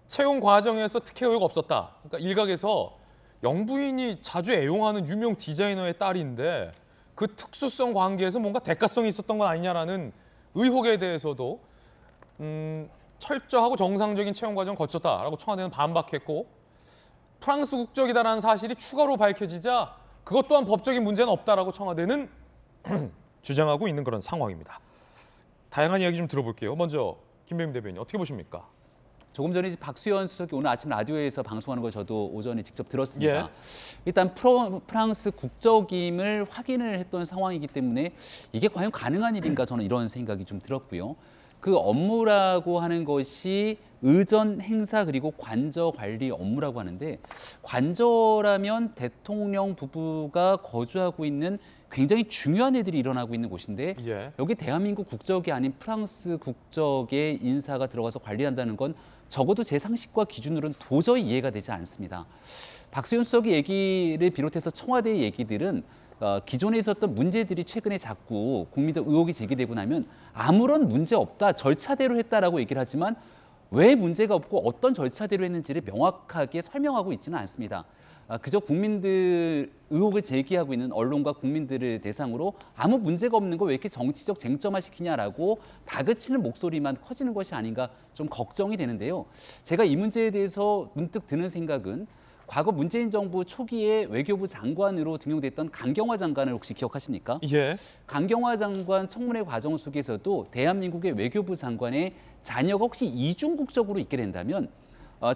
채용 과정에서 특혜 의혹 없었다. 그러니까 일각에서 영부인이 자주 애용하는 유명 디자이너의 딸인데 그 특수성 관계에서 뭔가 대가성이 있었던 건 아니냐라는 의혹에 대해서도 철저하고 정상적인 채용 과정을 거쳤다라고 청와대는 반박했고 프랑스 국적이다라는 사실이 추가로 밝혀지자 그것 또한 법적인 문제는 없다라고 청와대는 주장하고 있는 그런 상황입니다. 다양한 이야기 좀 들어볼게요. 먼저 김병임 대변인 어떻게 보십니까? 조금 전에 박수현 수석이 오늘 아침 라디오에서 방송하는 거 저도 오전에 직접 들었습니다. 예. 일단 프랑스 국적임을 확인을 했던 상황이기 때문에 이게 과연 가능한 일인가 저는 이런 생각이 좀 들었고요. 그 업무라고 하는 것이 의전 행사 그리고 관저 관리 업무라고 하는데 관저라면 대통령 부부가 거주하고 있는 굉장히 중요한 일들이 일어나고 있는 곳인데 예. 여기 대한민국 국적이 아닌 프랑스 국적의 인사가 들어가서 관리한다는 건 적어도 제 상식과 기준으로는 도저히 이해가 되지 않습니다. 박수현 수석의 얘기를 비롯해서 청와대의 얘기들은 기존에 있었던 문제들이 최근에 자꾸 국민적 의혹이 제기되고 나면 아무런 문제 없다, 절차대로 했다라고 얘기를 하지만 왜 문제가 없고 어떤 절차대로 했는지를 명확하게 설명하고 있지는 않습니다. 그저 국민들 의혹을 제기하고 있는 언론과 국민들을 대상으로 아무 문제가 없는 거 왜 이렇게 정치적 쟁점화 시키냐라고 다그치는 목소리만 커지는 것이 아닌가 좀 걱정이 되는데요. 제가 이 문제에 대해서 문득 드는 생각은 과거 문재인 정부 초기에 외교부 장관으로 등용됐던 강경화 장관을 혹시 기억하십니까? 예. 강경화 장관 청문회 과정 속에서도 대한민국의 외교부 장관의 자녀가 혹시 이중 국적으로 있게 된다면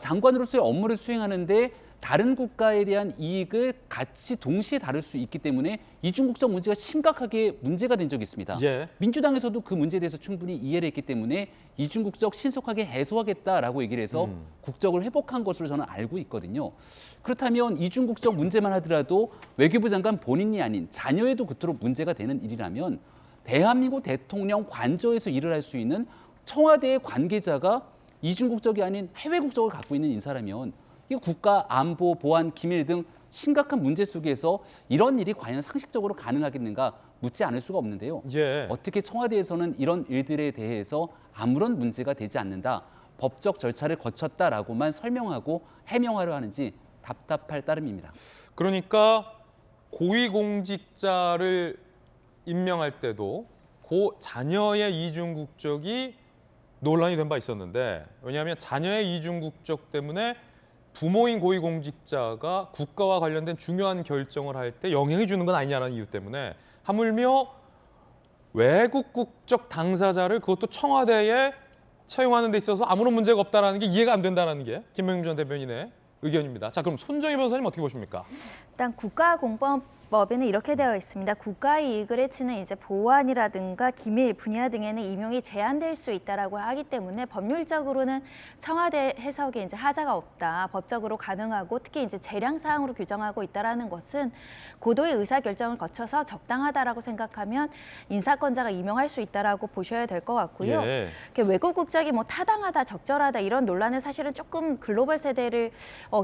장관으로서의 업무를 수행하는데 다른 국가에 대한 이익을 같이 동시에 다룰 수 있기 때문에 이중국적 문제가 심각하게 문제가 된 적이 있습니다. 예. 민주당에서도 그 문제에 대해서 충분히 이해를 했기 때문에 이중국적 신속하게 해소하겠다라고 얘기를 해서 국적을 회복한 것으로 저는 알고 있거든요. 그렇다면 이중국적 문제만 하더라도 외교부 장관 본인이 아닌 자녀에도 그토록 문제가 되는 일이라면 대한민국 대통령 관저에서 일을 할 수 있는 청와대의 관계자가 이중국적이 아닌 해외 국적을 갖고 있는 인사라면 이 국가 안보, 보안, 기밀 등 심각한 문제 속에서 이런 일이 과연 상식적으로 가능하겠는가 묻지 않을 수가 없는데요. 예. 어떻게 청와대에서는 이런 일들에 대해서 아무런 문제가 되지 않는다, 법적 절차를 거쳤다라고만 설명하고 해명하려 하는지 답답할 따름입니다. 그러니까 고위공직자를 임명할 때도 고 자녀의 이중 국적이 논란이 된 바 있었는데 왜냐하면 자녀의 이중 국적 때문에 부모인 고위공직자가 국가와 관련된 중요한 결정을 할 때 영향을 주는 건 아니냐는 이유 때문에 하물며 외국 국적 당사자를 그것도 청와대에 채용하는 데 있어서 아무런 문제가 없다는 게 이해가 안 된다는 게 김병임 전 대변인의 의견입니다. 자, 그럼 손정희 변호사님 어떻게 보십니까? 일단 국가공범법에는 이렇게 되어 있습니다. 국가의 이익을 해치는 이제 보안이라든가 기밀 분야 등에는 임용이 제한될 수 있다라고 하기 때문에 법률적으로는 청와대 해석에 이제 하자가 없다. 법적으로 가능하고 특히 이제 재량 사항으로 규정하고 있다라는 것은 고도의 의사 결정을 거쳐서 적당하다라고 생각하면 인사권자가 임용할 수 있다라고 보셔야 될 것 같고요. 예. 외국 국적이 뭐 타당하다, 적절하다 이런 논란은 사실은 조금 글로벌 세대를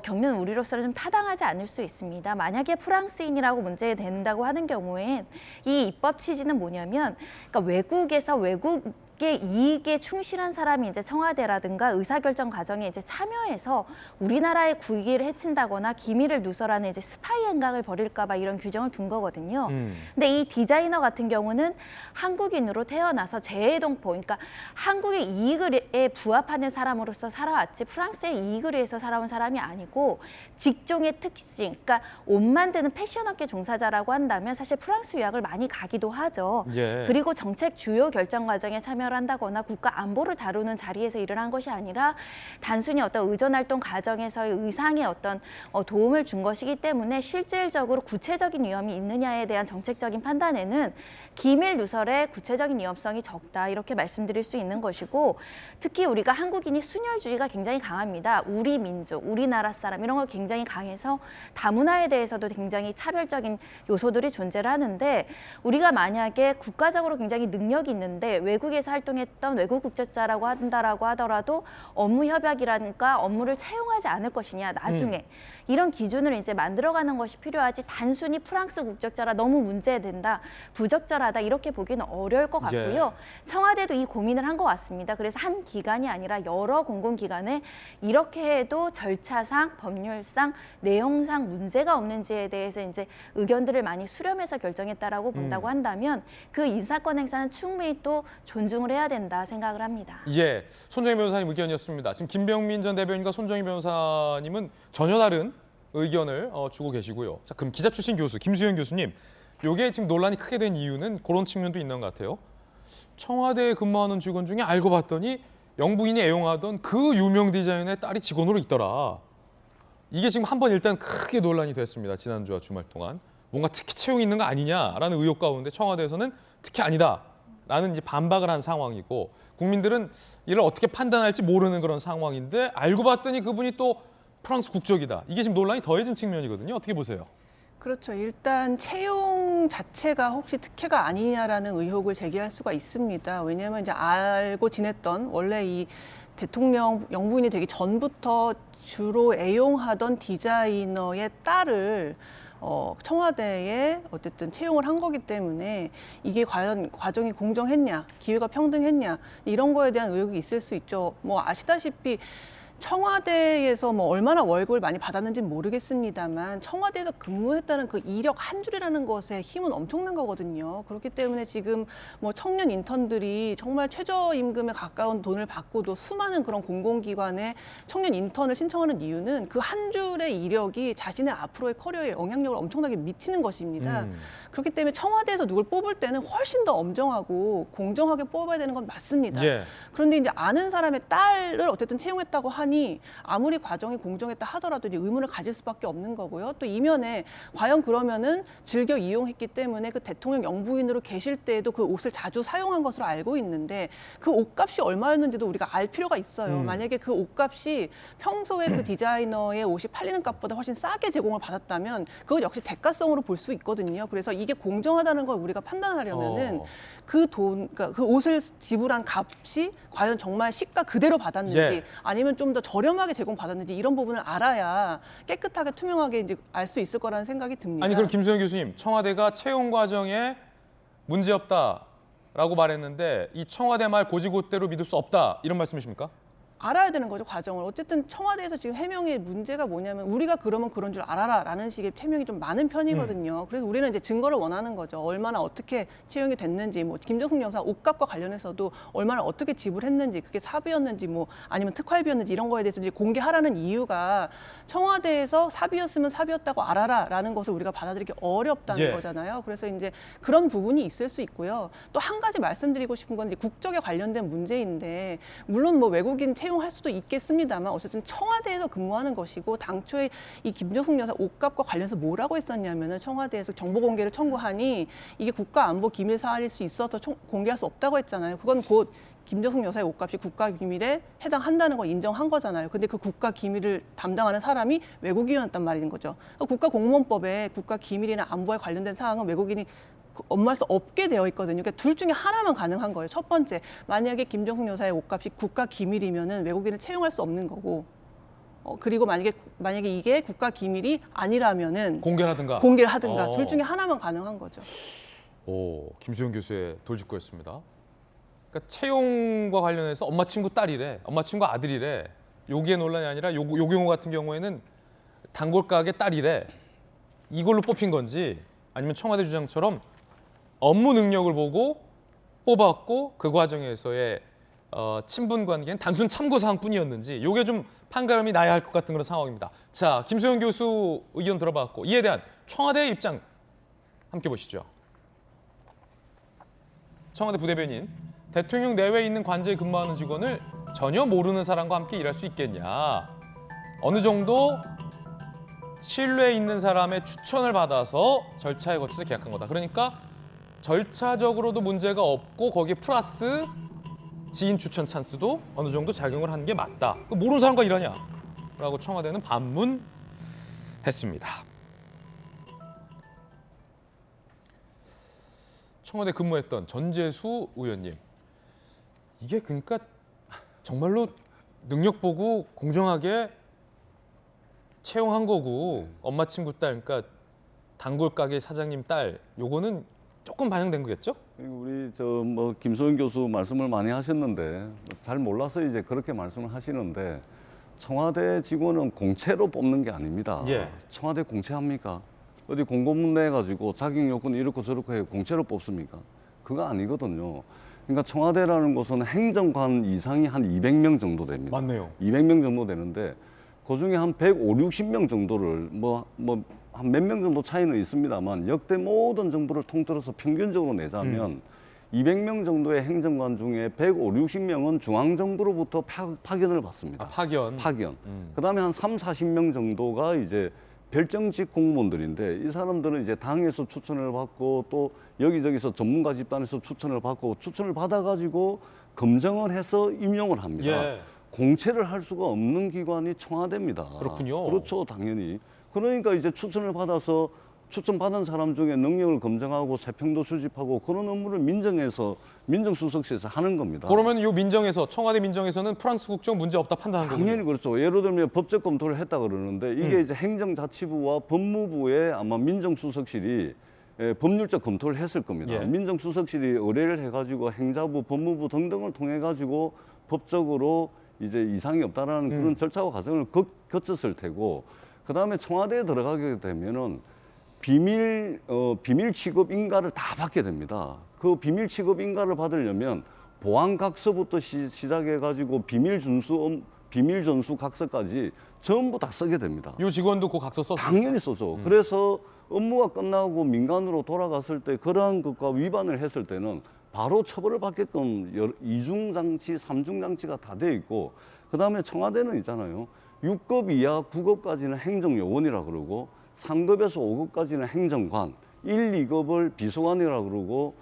겪는 우리로서는 좀 타당하지 않을 수 있습니다. 만약에 프랑스인이라고 문제된다고 하는 경우엔 이 입법 취지는 뭐냐면 그러니까 외국에서 외국의 이익에 충실한 사람이 이제 청와대라든가 의사결정 과정에 이제 참여해서 우리나라의 국익을 해친다거나 기밀을 누설하는 이제 스파이 행각을 벌일까봐 이런 규정을 둔 거거든요. 근데 이 디자이너 같은 경우는 한국인으로 태어나서 재해동포, 그러니까 한국의 이익에 부합하는 사람으로서 살아왔지 프랑스의 이익을 위해서 살아온 사람이 아니고 직종의 특징, 그러니까 옷 만드는 패션업계 종사자라고 한다면 사실 프랑스 유학을 많이 가기도 하죠. 예. 그리고 정책 주요 결정 과정에 참여를 한다거나 국가 안보를 다루는 자리에서 일을 한 것이 아니라 단순히 어떤 의전활동 과정에서의 의상에 어떤 도움을 준 것이기 때문에 실질적으로 구체적인 위험이 있느냐에 대한 정책적인 판단에는 기밀 누설의 구체적인 위험성이 적다 이렇게 말씀드릴 수 있는 것이고 특히 우리가 한국인이 순혈주의가 굉장히 강합니다. 우리 민족, 우리나라 사람 이런 거 굉장히 강해서 다문화에 대해서도 굉장히 차별적인 요소들이 존재를 하는데 우리가 만약에 국가적으로 굉장히 능력이 있는데 외국에서 할 활동했던 외국 국적자라고 한다라고 하더라도 업무 협약이라든가 업무를 채용하지 않을 것이냐 나중에 이런 기준을 이제 만들어가는 것이 필요하지 단순히 프랑스 국적자라 너무 문제된다, 부적절하다 이렇게 보기는 어려울 것 같고요. 청와대도 이 고민을 한 것 같습니다. 그래서 한 기관이 아니라 여러 공공기관에 이렇게 해도 절차상, 법률상, 내용상 문제가 없는지에 대해서 이제 의견들을 많이 수렴해서 결정했다라고 본다고 한다면 그 인사권 행사는 충분히 또 존중을 해야 된다 생각을 합니다. 예, 손정희 변호사님 의견이었습니다. 지금 김병민 전 대변인과 손정희 변호사님은 전혀 다른 의견을 주고 계시고요. 자, 그럼 기자 출신 교수 김수현 교수님, 이게 지금 논란이 크게 된 이유는 그런 측면도 있는 것 같아요. 청와대에 근무하는 직원 중에 알고 봤더니 영부인이 애용하던 그 유명 디자이너의 딸이 직원으로 있더라. 이게 지금 한번 일단 크게 논란이 됐습니다. 지난주와 주말 동안. 뭔가 특혜 채용이 있는 거 아니냐라는 의혹 가운데 청와대에서는 특혜 아니다라는 이제 반박을 한 상황이고 국민들은 이를 어떻게 판단할지 모르는 그런 상황인데 알고 봤더니 그분이 또 프랑스 국적이다. 이게 지금 논란이 더해진 측면이거든요. 어떻게 보세요? 그렇죠. 일단 채용 자체가 혹시 특혜가 아니냐라는 의혹을 제기할 수가 있습니다. 왜냐하면 이제 알고 지냈던 원래 이 대통령 영부인이 되기 전부터 주로 애용하던 디자이너의 딸을 청와대에 어쨌든 채용을 한 거기 때문에 이게 과연 과정이 공정했냐, 기회가 평등했냐 이런 거에 대한 의혹이 있을 수 있죠. 뭐 아시다시피 청와대에서 뭐 얼마나 월급을 많이 받았는지는 모르겠습니다만 청와대에서 근무했다는 그 이력 한 줄이라는 것에 힘은 엄청난 거거든요. 그렇기 때문에 지금 뭐 청년 인턴들이 정말 최저임금에 가까운 돈을 받고도 수많은 그런 공공기관에 청년 인턴을 신청하는 이유는 그 한 줄의 이력이 자신의 앞으로의 커리어에 영향력을 엄청나게 미치는 것입니다. 그렇기 때문에 청와대에서 누굴 뽑을 때는 훨씬 더 엄정하고 공정하게 뽑아야 되는 건 맞습니다. 그런데 이제 아는 사람의 딸을 어쨌든 채용했다고 하니 아무리 과정이 공정했다 하더라도 이제 의문을 가질 수밖에 없는 거고요. 또 이면에 과연 그러면은 즐겨 이용했기 때문에 그 대통령 영부인으로 계실 때에도 그 옷을 자주 사용한 것으로 알고 있는데 그 옷값이 얼마였는지도 우리가 알 필요가 있어요. 만약에 그 옷값이 평소에 그 디자이너의 옷이 팔리는 값보다 훨씬 싸게 제공을 받았다면 그건 역시 대가성으로 볼 수 있거든요. 그래서 이게 공정하다는 걸 우리가 판단하려면은 그러니까 그 옷을 지불한 값이 과연 정말 시가 그대로 받았는지 아니면 좀 더 저렴하게 제공받았는지 이런 부분을 알아야 깨끗하게 투명하게 이제 알 수 있을 거라는 생각이 듭니다. 아니 그럼 김수현 교수님, 청와대가 채용 과정에 문제 없다라고 말했는데 이 청와대 말 고지고대로 믿을 수 없다 이런 말씀이십니까? 알아야 되는 거죠, 과정을. 어쨌든 청와대에서 지금 해명의 문제가 뭐냐면 우리가 그러면 그런 줄 알아라 라는 식의 해명이 좀 많은 편이거든요. 그래서 우리는 이제 증거를 원하는 거죠. 얼마나 어떻게 채용이 됐는지, 뭐 김정숙 여사 옷값과 관련해서도 얼마나 어떻게 지불했는지, 그게 사비였는지 뭐 아니면 특활비였는지 이런 거에 대해서 이제 공개하라는 이유가 청와대에서 사비였으면 사비였다고 알아라 라는 것을 우리가 받아들이기 어렵다는 거잖아요. 그래서 이제 그런 부분이 있을 수 있고요. 또 한 가지 말씀드리고 싶은 건 이제 국적에 관련된 문제인데 물론 뭐 외국인 채용할 수도 있겠습니다만 어쨌든 청와대에서 근무하는 것이고 당초에 이 김정숙 여사 옷값과 관련해서 뭐라고 했었냐면은 청와대에서 정보 공개를 청구하니 이게 국가안보기밀 사안일 수 있어서 공개할 수 없다고 했잖아요. 그건 곧 김정숙 여사의 옷값이 국가기밀에 해당한다는 걸 인정한 거잖아요. 근데 그 국가기밀을 담당하는 사람이 외국인이었단 말인 거죠. 국가공무원법에 국가기밀이나 안보에 관련된 사항은 외국인이 업무할 수 없게 되어 있거든요. 그러니까 둘 중에 하나만 가능한 거예요. 첫 번째, 만약에 김정숙 여사의 옷값이 국가 기밀이면은 외국인을 채용할 수 없는 거고, 그리고 만약에 이게 국가 기밀이 아니라면은 공개를 하든가 둘 중에 하나만 가능한 거죠. 오, 김수현 교수의 돌직구였습니다. 그러니까 채용과 관련해서 엄마 친구 딸이래, 엄마 친구 아들이래. 여기에 논란이 아니라 요 경우 같은 경우에는 단골 가게 딸이래. 이걸로 뽑힌 건지 아니면 청와대 주장처럼 업무 능력을 보고 뽑았고 그 과정에서의 친분 관계는 단순 참고 사항뿐이었는지 이게 좀 판가름이 나야 할 것 같은 그런 상황입니다. 자, 김수현 교수 의견 들어봤고 이에 대한 청와대의 입장 함께 보시죠. 청와대 부대변인, 대통령 내외에 있는 관저에 근무하는 직원을 전혀 모르는 사람과 함께 일할 수 있겠냐. 어느 정도 신뢰 있는 사람의 추천을 받아서 절차에 거쳐서 계약한 거다. 그러니까 절차적으로도 문제가 없고 거기에 플러스 지인 추천 찬스도 어느 정도 작용을 한 게 맞다. 모르는 사람과 일하냐? 라고 청와대는 반문했습니다. 청와대 근무했던 전재수 의원님. 이게 그러니까 정말로 능력 보고 공정하게 채용한 거고 엄마 친구 딸, 그러니까 단골 가게 사장님 딸, 요거는 조금 반영된 거겠죠? 우리 뭐 김소연 교수 말씀을 많이 하셨는데 잘 몰라서 이제 그렇게 말씀을 하시는데 청와대 직원은 공채로 뽑는 게 아닙니다. 예. 청와대 공채합니까? 어디 공고문 내가지고 자격 요건 이렇고 저렇고 해 공채로 뽑습니까? 그거 아니거든요. 그러니까 청와대라는 곳은 행정관 이상이 한 200명 정도 됩니다. 맞네요. 200명 정도 되는데 그중에 한 150, 60명 정도를 한 몇 명 정도 차이는 있습니다만 역대 모든 정부를 통틀어서 평균적으로 내자면 200명 정도의 행정관 중에 150, 60명은 중앙정부로부터 파견을 받습니다. 아, 파견. 그다음에 한 3, 40명 정도가 이제 별정직 공무원들인데 이 사람들은 이제 당에서 추천을 받고 또 여기저기서 전문가 집단에서 추천을 받고 추천을 받아가지고 검증을 해서 임용을 합니다. 예. 공채를 할 수가 없는 기관이 청와대입니다. 그렇군요. 그렇죠, 당연히. 그러니까 이제 추천을 받아서 추천받은 사람 중에 능력을 검증하고 세평도 수집하고 그런 업무를 민정에서 민정수석실에서 하는 겁니다. 그러면 이 민정에서 청와대 민정에서는 프랑스 국적 문제 없다 판단한 거군요. 당연히 그렇죠. 예를 들면 법적 검토를 했다 그러는데 이게 이제 행정자치부와 법무부의 아마 민정수석실이 법률적 검토를 했을 겁니다. 예. 민정수석실이 의뢰를 해가지고 행자부, 법무부 등등을 통해 가지고 법적으로 이제 이상이 없다라는 그런 절차와 과정을 거쳤을 테고, 그 다음에 청와대에 들어가게 되면은 비밀 취급 인가를 다 받게 됩니다. 그 비밀 취급 인가를 받으려면 보안각서부터 시작해 가지고 비밀 전수 각서까지 전부 다 쓰게 됩니다. 이 직원도 그 각서 썼어요? 당연히 써죠. 그래서 업무가 끝나고 민간으로 돌아갔을 때 그러한 것과 위반을 했을 때는 바로 처벌을 받게끔 이중장치, 삼중장치가 다 돼 있고, 그 다음에 청와대는 있잖아요. 6급 이하 9급까지는 행정요원이라 그러고 3급에서 5급까지는 행정관, 1, 2급을 비서관이라 그러고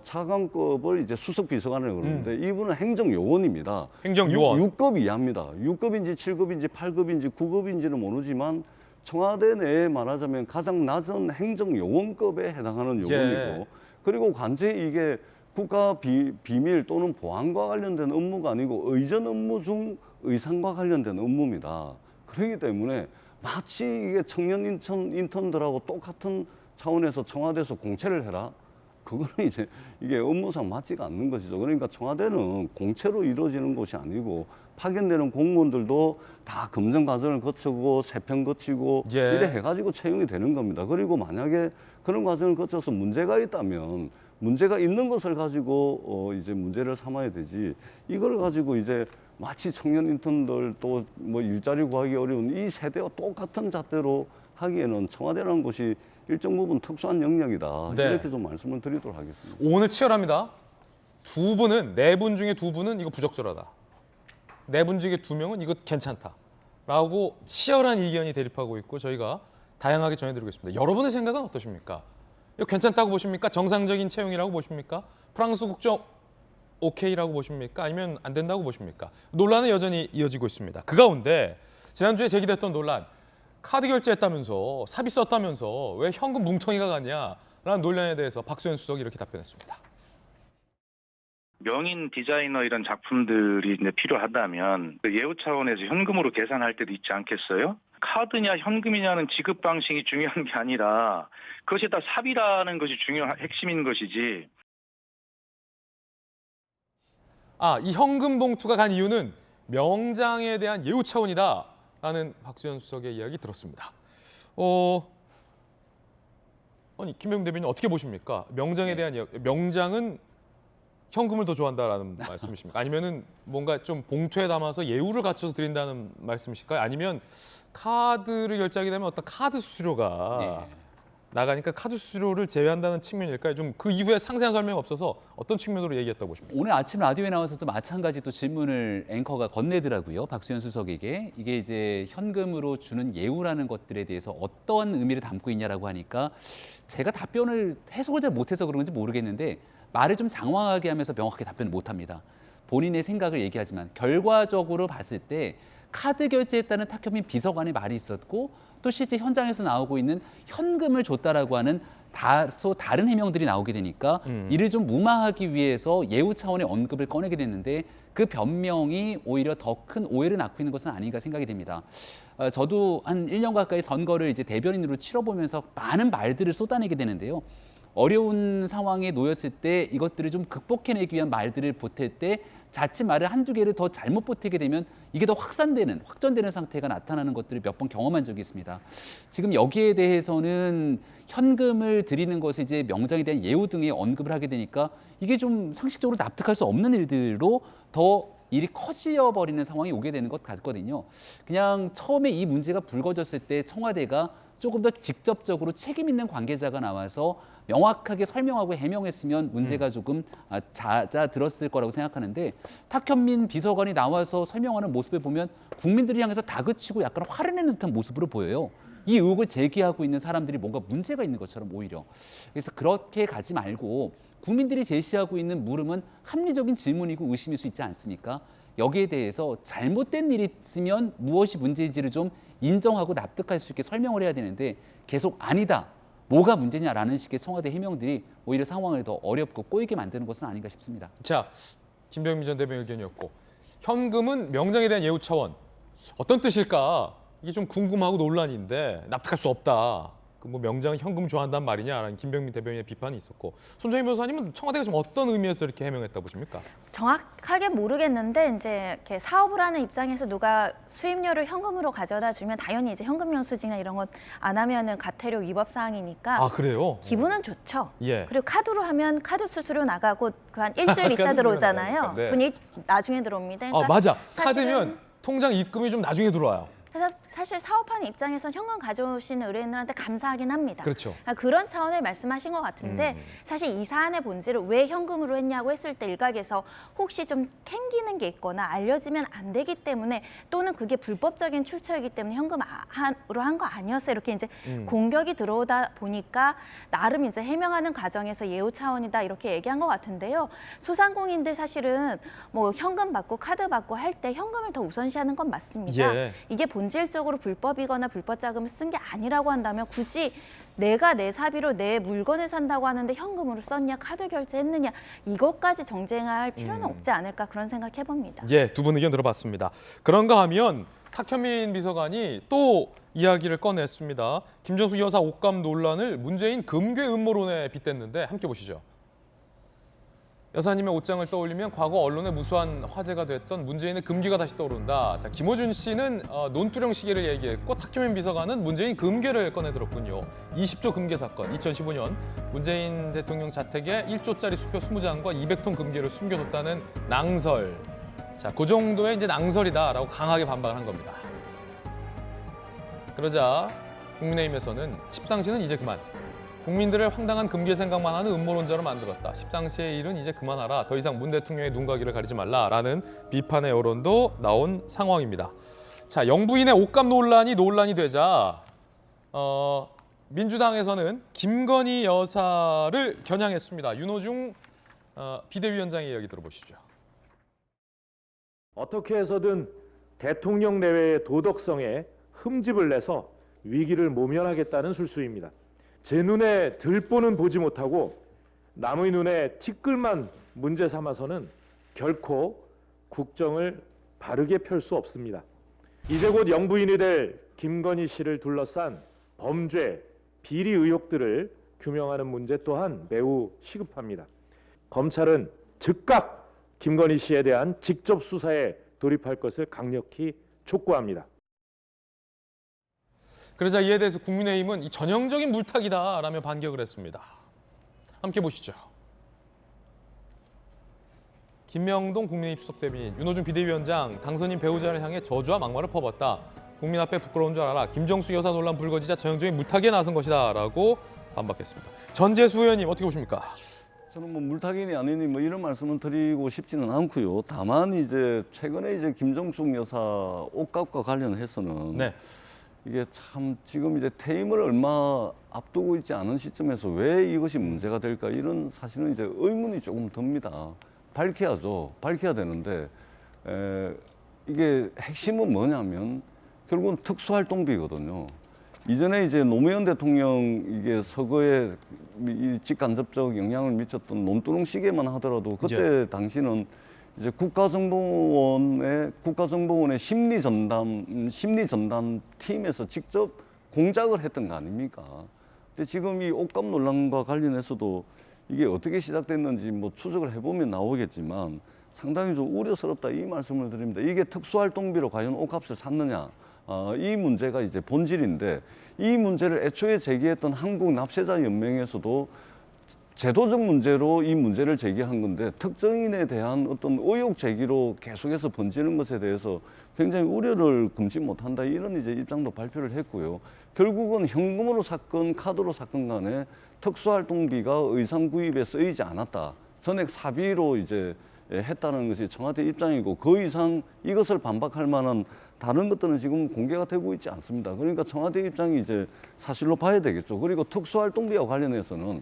차관급을 이제 수석비서관이라고 그러는데 이분은 행정요원입니다. 행정요원. 6급 이하입니다. 6급인지 7급인지 8급인지 9급인지는 모르지만 청와대 내에 말하자면 가장 낮은 행정요원급에 해당하는 요원이고, 예. 그리고 관제 이게 국가 비밀 또는 보안과 관련된 업무가 아니고 의전 업무 중 의상과 관련된 업무입니다. 그렇기 때문에 마치 이게 청년 인턴들하고 똑같은 차원에서 청와대에서 공채를 해라? 그거는 이제 이게 업무상 맞지가 않는 것이죠. 그러니까 청와대는 공채로 이루어지는 것이 아니고 파견되는 공무원들도 다 검증 과정을 거치고 세평 거치고 예. 이래 해가지고 채용이 되는 겁니다. 그리고 만약에 그런 과정을 거쳐서 문제가 있다면 문제가 있는 것을 가지고 이제 문제를 삼아야 되지, 이걸 가지고 이제 마치 청년 인턴들 또 뭐 일자리 구하기 어려운 이 세대와 똑같은 잣대로 하기에는 청와대라는 곳이 일정 부분 특수한 영역이다. 네. 이렇게 좀 말씀을 드리도록 하겠습니다. 오늘 치열합니다. 네 분 중에 두 분은 이거 부적절하다. 4분 중에 2명은 이거 괜찮다라고 치열한 의견이 대립하고 있고 저희가 다양하게 전해드리고 있습니다. 여러분의 생각은 어떠십니까? 이거 괜찮다고 보십니까? 정상적인 채용이라고 보십니까? 프랑스 국적 오케이라고 보십니까? 아니면 안 된다고 보십니까? 논란은 여전히 이어지고 있습니다. 그 가운데 지난주에 제기됐던 논란, 카드 결제했다면서 삽입 썼다면서 왜 현금 뭉텅이가 갔냐라는 논란에 대해서 박수현 수석이 이렇게 답변했습니다. 명인 디자이너 이런 작품들이 이제 필요하다면 예우 차원에서 현금으로 계산할 때도 있지 않겠어요? 카드냐 현금이냐는 지급 방식이 중요한 게 아니라 그것이 다 삽이라는 것이 중요한 핵심인 것이지. 이 현금 봉투가 간 이유는 명장에 대한 예우 차원이다라는 박수현 수석의 이야기 들었습니다. 아니 김병 대변인 어떻게 보십니까? 명장에 대한 명장은 현금을 더 좋아한다라는 말씀이십니까? 아니면은 뭔가 좀 봉투에 담아서 예우를 갖춰서 드린다는 말씀이실까요? 아니면 카드를 결제하게 되면 어떤 카드 수수료가 나가니까 카드 수수료를 제외한다는 측면일까요? 좀 그 이후에 상세한 설명이 없어서 어떤 측면으로 얘기했다고 보십니까? 오늘 아침 라디오에 나와서도 마찬가지 또 질문을 앵커가 건네더라고요. 박수현 수석에게. 이게 이제 현금으로 주는 예우라는 것들에 대해서 어떤 의미를 담고 있냐라고 하니까 제가 답변을 해석을 잘 못해서 그런 건지 모르겠는데 말을 좀 장황하게 하면서 명확하게 답변을 못합니다. 본인의 생각을 얘기하지만 결과적으로 봤을 때 카드 결제했다는 탁현민 비서관의 말이 있었고 또 실제 현장에서 나오고 있는 현금을 줬다라고 하는 다소 다른 해명들이 나오게 되니까 이를 좀 무마하기 위해서 예우 차원의 언급을 꺼내게 됐는데 그 변명이 오히려 더 큰 오해를 낳고 있는 것은 아닌가 생각이 됩니다. 저도 한 1년 가까이 선거를 이제 대변인으로 치러보면서 많은 말들을 쏟아내게 되는데요. 어려운 상황에 놓였을 때 이것들을 좀 극복해내기 위한 말들을 보탤 때 자칫 말을 한두 개를 더 잘못 보태게 되면 이게 더 확전되는 상태가 나타나는 것들을 몇 번 경험한 적이 있습니다. 지금 여기에 대해서는 현금을 드리는 것을 이제 명장에 대한 예우 등의 언급을 하게 되니까 이게 좀 상식적으로 납득할 수 없는 일들로 더 일이 커져 버리는 상황이 오게 되는 것 같거든요. 그냥 처음에 이 문제가 불거졌을 때 청와대가 조금 더 직접적으로 책임 있는 관계자가 나와서 명확하게 설명하고 해명했으면 문제가 조금 잦아들었을 거라고 생각하는데 탁현민 비서관이 나와서 설명하는 모습을 보면 국민들을 향해서 다그치고 약간 화를 내는 듯한 모습으로 보여요. 이 의혹을 제기하고 있는 사람들이 뭔가 문제가 있는 것처럼 오히려. 그래서 그렇게 가지 말고 국민들이 제시하고 있는 물음은 합리적인 질문이고 의심일 수 있지 않습니까? 여기에 대해서 잘못된 일이 있으면 무엇이 문제인지를 좀 인정하고 납득할 수 있게 설명을 해야 되는데 계속 아니다. 뭐가 문제냐라는 식의 청와대 해명들이 오히려 상황을 더 어렵고 꼬이게 만드는 것은 아닌가 싶습니다. 자, 김병민 전 대변인 의견이었고 현금은 명장에 대한 예우 차원. 어떤 뜻일까? 이게 좀 궁금하고 논란인데 납득할 수 없다. 뭐 명장은 현금 좋아한단 말이냐라는 김병민 대변인의 비판이 있었고 손정희 변호사님은 청와대가 좀 어떤 의미에서 이렇게 해명했다 보십니까? 정확하게 모르겠는데 이제 이렇게 사업을 하는 입장에서 누가 수입료를 현금으로 가져다 주면 당연히 이제 현금 영수증이나 이런 것 안 하면은 과태료 위법 사항이니까 아 그래요? 기분은 좋죠. 예. 그리고 카드로 하면 카드 수수료 나가고 그 한 일주일 있다 들어오잖아요. 네. 돈이 나중에 들어옵니다. 그러니까 맞아. 사실은 카드면 통장 입금이 좀 나중에 들어와요. 그래서 사실 사업하는 입장에서 현금 가져오시는 의뢰인들한테 감사하긴 합니다. 그렇죠. 그런 차원을 말씀하신 것 같은데 사실 이 사안의 본질을 왜 현금으로 했냐고 했을 때 일각에서 혹시 좀 캥기는 게 있거나 알려지면 안 되기 때문에 또는 그게 불법적인 출처이기 때문에 현금으로 한 거 아니었어요. 이렇게 이제 공격이 들어오다 보니까 나름 이제 해명하는 과정에서 예우 차원이다 이렇게 얘기한 것 같은데요. 소상공인들 사실은 뭐 현금 받고 카드 받고 할 때 현금을 더 우선시하는 건 맞습니다. 예. 이게 본질적으로 불법이거나 불법 자금을 쓴 게 아니라고 한다면 굳이 내가 내 사비로 내 물건을 산다고 하는데 현금으로 썼냐 카드 결제했느냐 이것까지 정쟁할 필요는 없지 않을까 그런 생각 해봅니다. 예, 두 분 의견 들어봤습니다. 그런가 하면 탁현민 비서관이 또 이야기를 꺼냈습니다. 김정숙 여사 옷감 논란을 문재인 금괴 음모론에 빗댔는데 함께 보시죠. 여사님의 옷장을 떠올리면 과거 언론에 무수한 화제가 됐던 문재인의 금괴가 다시 떠오른다. 자, 김어준 씨는 논두령 시계를 얘기했고 탁현민 비서관은 문재인 금괴를 꺼내들었군요. 20조 금괴 사건, 2015년 문재인 대통령 자택에 1조짜리 수표 20장과 200통 금괴를 숨겨뒀다는 낭설. 자, 그 정도의 이제 낭설이다라고 강하게 반박을 한 겁니다. 그러자 국민의힘에서는 십상시는 이제 그만. 국민들을 황당한 금괴 생각만 하는 음모론자로 만들었다. 십상시의 일은 이제 그만하라. 더 이상 문 대통령의 눈가기를 가리지 말라라는 비판의 여론도 나온 상황입니다. 자, 영부인의 옷감 논란이 되자 민주당에서는 김건희 여사를 겨냥했습니다. 윤호중 비대위원장의 이야기 들어보시죠. 어떻게 해서든 대통령 내외의 도덕성에 흠집을 내서 위기를 모면하겠다는 술수입니다. 제 눈에 들보는 보지 못하고 남의 눈에 티끌만 문제 삼아서는 결코 국정을 바르게 펼 수 없습니다. 이제 곧 영부인이 될 김건희 씨를 둘러싼 범죄, 비리 의혹들을 규명하는 문제 또한 매우 시급합니다. 검찰은 즉각 김건희 씨에 대한 직접 수사에 돌입할 것을 강력히 촉구합니다. 그러자 이에 대해서 국민의힘은 이 전형적인 물타기다라며 반격을 했습니다. 함께 보시죠. 김명동 국민의힘 수석대변인, 윤호중 비대위원장, 당선인 배우자를 향해 저주와 막말을 퍼붓다. 국민 앞에 부끄러운 줄 알아. 김정숙 여사 논란 불거지자 전형적인 물타기에 나선 것이다라고 반박했습니다. 전재수 의원님 어떻게 보십니까? 저는 뭐 물타기니 아니니 뭐 이런 말씀을 드리고 싶지는 않고요. 다만 이제 최근에 이제 김정숙 여사 옷값과 관련해서는 네. 이게 참 지금 이제 퇴임을 얼마 앞두고 있지 않은 시점에서 왜 이것이 문제가 될까 이런 사실은 이제 의문이 조금 듭니다. 밝혀야죠. 밝혀야 되는데 이게 핵심은 뭐냐면 결국은 특수활동비거든요. 이전에 이제 노무현 대통령 이게 서거에 이 직간접적 영향을 미쳤던 논두렁시계만 하더라도 그때 당시는 이제 국가정보원의 심리전담 팀에서 직접 공작을 했던 거 아닙니까? 근데 지금 이 옷값 논란과 관련해서도 이게 어떻게 시작됐는지 뭐 추적을 해보면 나오겠지만 상당히 좀 우려스럽다 이 말씀을 드립니다. 이게 특수활동비로 과연 옷값을 샀느냐? 이 문제가 이제 본질인데 이 문제를 애초에 제기했던 한국납세자연맹에서도 제도적 문제로 이 문제를 제기한 건데 특정인에 대한 어떤 의혹 제기로 계속해서 번지는 것에 대해서 굉장히 우려를 금치 못한다 이런 이제 입장도 발표를 했고요. 결국은 현금으로 샀건 카드로 샀건 간에 특수활동비가 의상 구입에 쓰이지 않았다. 전액 사비로 이제 했다는 것이 청와대 입장이고 그 이상 이것을 반박할 만한 다른 것들은 지금 공개가 되고 있지 않습니다. 그러니까 청와대 입장이 이제 사실로 봐야 되겠죠. 그리고 특수활동비와 관련해서는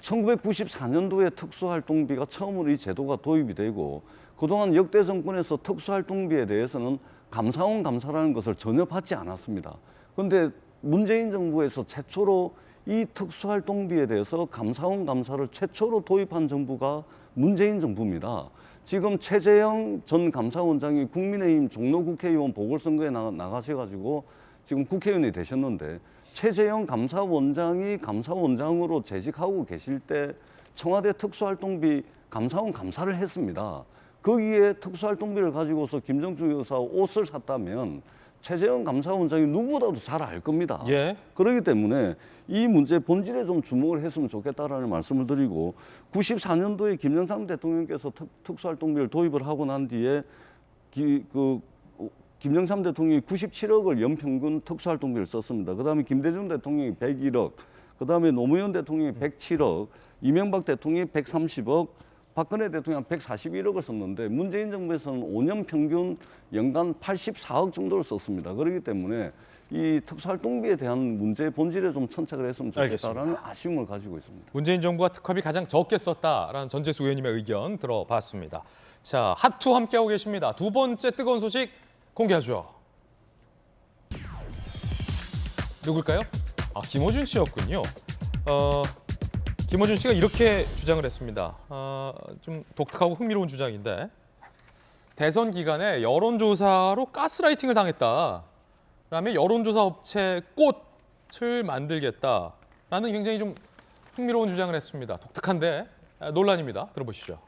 1994년도에 특수활동비가 처음으로 이 제도가 도입이 되고 그동안 역대 정권에서 특수활동비에 대해서는 감사원 감사라는 것을 전혀 받지 않았습니다. 그런데 문재인 정부에서 최초로 이 특수활동비에 대해서 감사원 감사를 최초로 도입한 정부가 문재인 정부입니다. 지금 최재형 전 감사원장이 국민의힘 종로국회의원 보궐선거에 나가셔가지고 지금 국회의원이 되셨는데 최재형 감사원장이 감사원장으로 재직하고 계실 때 청와대 특수활동비 감사원 감사를 했습니다. 거기에 특수활동비를 가지고서 김정주 여사 옷을 샀다면 최재형 감사원장이 누구보다도 잘 알 겁니다. 예. 그렇기 때문에 이 문제 본질에 좀 주목을 했으면 좋겠다라는 말씀을 드리고 94년도에 김영삼 대통령께서 특수활동비를 도입을 하고 난 뒤에 김영삼 대통령이 97억을 연평균 특수활동비를 썼습니다. 그다음에 김대중 대통령이 101억, 그다음에 노무현 대통령이 107억, 이명박 대통령이 130억, 박근혜 대통령이 141억을 썼는데 문재인 정부에서는 5년 평균 연간 84억 정도를 썼습니다. 그렇기 때문에 이 특수활동비에 대한 문제의 본질에 좀 천착을 했으면 좋겠다라는 아쉬움을 가지고 있습니다. 문재인 정부가 특활비 가장 적게 썼다라는 전재수 의원님의 의견 들어봤습니다. 자, 핫투 함께하고 계십니다. 두 번째 뜨거운 소식 공개하죠. 누굴까요? 김어준 씨였군요. 김어준 씨가 이렇게 주장을 했습니다. 좀 독특하고 흥미로운 주장인데 대선 기간에 여론조사로 가스라이팅을 당했다. 그다음에 여론조사 업체 꽃을 만들겠다라는 굉장히 좀 흥미로운 주장을 했습니다. 독특한데 논란입니다. 들어보시죠.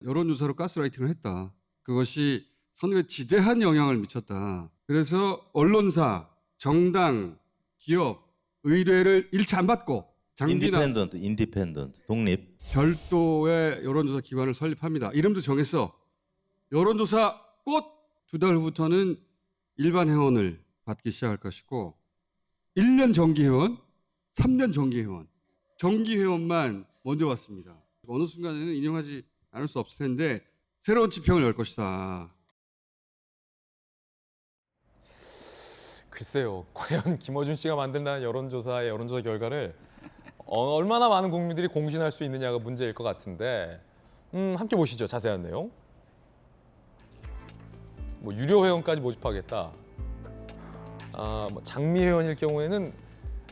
여론조사로 가스라이팅을 했다. 그것이 선거에 지대한 영향을 미쳤다. 그래서 언론사, 정당, 기업, 의뢰를 일체 안 받고 인디펜던트, 독립. 별도의 여론조사 기관을 설립합니다. 이름도 정해서 여론조사 꽃 2달 후부터는 일반 회원을 받기 시작할 것이고 1년 정기회원, 3년 정기회원, 정기회원만 먼저 받습니다. 어느 순간에는 인용하지 않을 수 없을 텐데 새로운 지평을 열 것이다. 글쎄요, 과연 김어준 씨가 만든다는 여론조사 결과를 얼마나 많은 국민들이 공신할 수 있느냐가 문제일 것 같은데 함께 보시죠. 자세한 내용. 뭐 유료 회원까지 모집하겠다. 뭐 장미 회원일 경우에는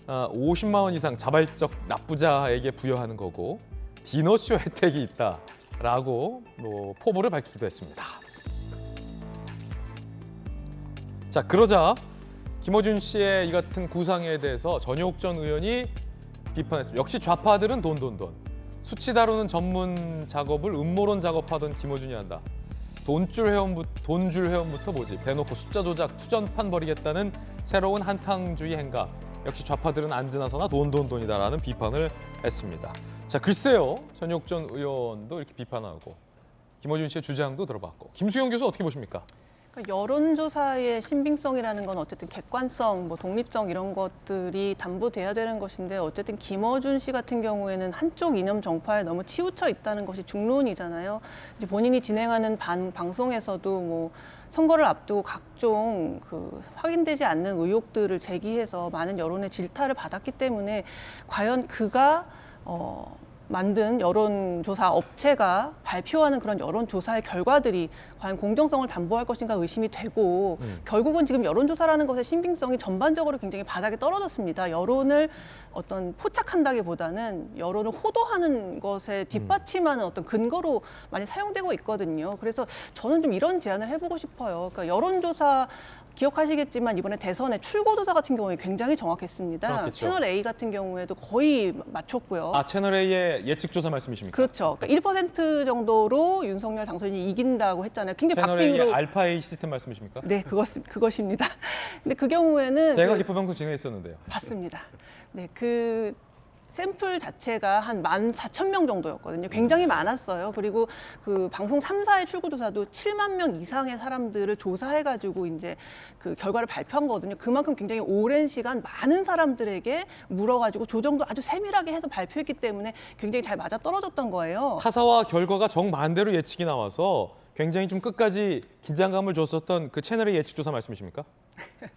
50만 원 이상 자발적 납부자에게 부여하는 거고 디너쇼 혜택이 있다라고 뭐 포부를 밝히기도 했습니다. 자, 그러자 김어준 씨의 이 같은 구상에 대해서 전효옥 전 의원이 비판했습니다. 역시 좌파들은 돈. 수치 다루는 전문 작업을 음모론 작업하던 김어준이 한다. 돈줄 회원부터 뭐지? 대놓고 숫자 조작, 투전판 벌이겠다는 새로운 한탕주의 행각. 역시 좌파들은 앉으나서나 돈이다라는 비판을 했습니다. 자, 글쎄요. 전효옥 전 의원도 이렇게 비판하고 김어준 씨의 주장도 들어봤고. 김수영 교수 어떻게 보십니까? 그러니까 여론조사의 신빙성이라는 건 어쨌든 객관성, 뭐 독립성 이런 것들이 담보돼야 되는 것인데 어쨌든 김어준 씨 같은 경우에는 한쪽 이념 정파에 너무 치우쳐 있다는 것이 중론이잖아요. 이제 본인이 진행하는 방송에서도 뭐 선거를 앞두고 각종 확인되지 않는 의혹들을 제기해서 많은 여론의 질타를 받았기 때문에 과연 그가 만든 여론조사 업체가 발표하는 그런 여론조사의 결과들이 과연 공정성을 담보할 것인가 의심이 되고 결국은 지금 여론조사라는 것의 신빙성이 전반적으로 굉장히 바닥에 떨어졌습니다. 여론을 어떤 포착한다기보다는 여론을 호도하는 것에 뒷받침하는 어떤 근거로 많이 사용되고 있거든요. 그래서 저는 좀 이런 제안을 해보고 싶어요. 그러니까 여론조사 기억하시겠지만 이번에 대선의 출구조사 같은 경우에 굉장히 정확했습니다. 정확했죠. 채널 A 같은 경우에도 거의 맞췄고요. 아, 채널 A의 예측조사 말씀이십니까? 그렇죠. 그러니까 1% 정도로 윤석열 당선인이 이긴다고 했잖아요. 굉장히 채널 박빙으로. A의 알파 A 시스템 말씀이십니까? 네, 그것입니다. 근데 그 경우에는 제가 개표방송 진행했었는데요. 맞습니다. 네, 그 샘플 자체가 한 14,000명 정도였거든요. 굉장히 많았어요. 그리고 그 방송 3사의 출구조사도 7만 명 이상의 사람들을 조사해가지고 이제 그 결과를 발표한 거거든요. 그만큼 굉장히 오랜 시간 많은 사람들에게 물어가지고 조정도 아주 세밀하게 해서 발표했기 때문에 굉장히 잘 맞아 떨어졌던 거예요. 타사와 결과가 정반대로 예측이 나와서 굉장히 좀 끝까지 긴장감을 줬었던 그 채널의 예측조사 말씀이십니까?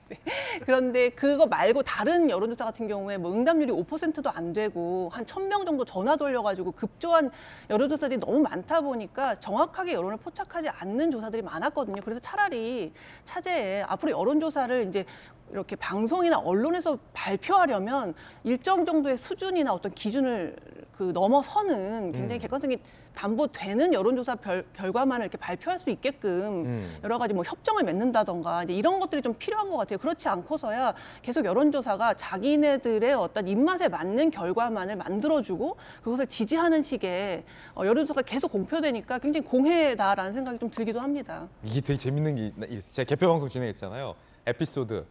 네. 그런데 그거 말고 다른 여론조사 같은 경우에 뭐 응답률이 5%도 안 되고 한 1,000명 정도 전화 돌려가지고 급조한 여론조사들이 너무 많다 보니까 정확하게 여론을 포착하지 않는 조사들이 많았거든요. 그래서 차라리 차제에 앞으로 여론조사를 이제 이렇게 방송이나 언론에서 발표하려면 일정 정도의 수준이나 어떤 기준을 그 넘어서는 굉장히 객관성이 담보되는 여론조사 결과만을 이렇게 발표할 수 있게끔 여러 가지 뭐 협정을 맺는다던가 이제 이런 것들이 좀 필요한 것 같아요. 그렇지 않고서야 계속 여론조사가 자기네들의 어떤 입맛에 맞는 결과만을 만들어주고 그것을 지지하는 식의 여론조사가 계속 공표되니까 굉장히 공해다라는 생각이 좀 들기도 합니다. 이게 되게 재밌는 게 있어요. 제가 개표방송 진행했잖아요. 에피소드.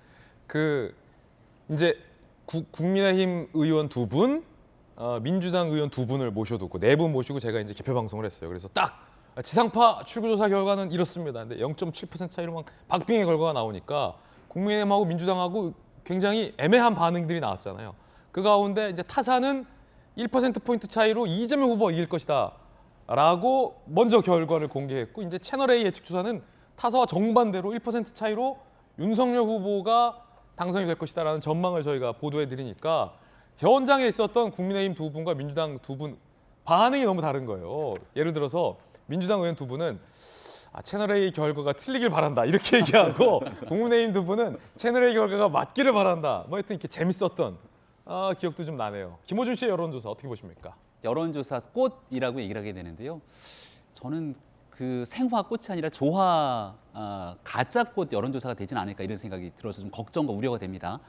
이제 국민의힘 의원 2분, 민주당 의원 2분을 모셔두고 4분 모시고 제가 이제 개표 방송을 했어요. 그래서 딱 지상파 출구조사 결과는 이렇습니다. 근데 0.7% 차이로 막 박빙의 결과가 나오니까 국민의힘하고 민주당하고 굉장히 애매한 반응들이 나왔잖아요. 그 가운데 이제 타사는 1%포인트 차이로 이재명 후보가 이길 것이다 라고 먼저 결과를 공개했고 이제 채널A 예측조사는 타사와 정반대로 1% 차이로 윤석열 후보가 당선이 될 것이다라는 전망을 저희가 보도해드리니까 현장에 있었던 국민의힘 2분과 민주당 2분 반응이 너무 다른 거예요. 예를 들어서 민주당 의원 2분은 채널A 결과가 틀리길 바란다 이렇게 얘기하고 국민의힘 2분은 채널A 결과가 맞기를 바란다. 뭐 하여튼 이렇게 재밌었던 기억도 좀 나네요. 김호준 씨의 여론조사 어떻게 보십니까? 여론조사 꽃이라고 얘기를 하게 되는데요. 저는 그 생화 꽃이 아니라 조화 가짜 꽃 여론조사가 되진 않을까 이런 생각이 들어서 좀 걱정과 우려가 됩니다.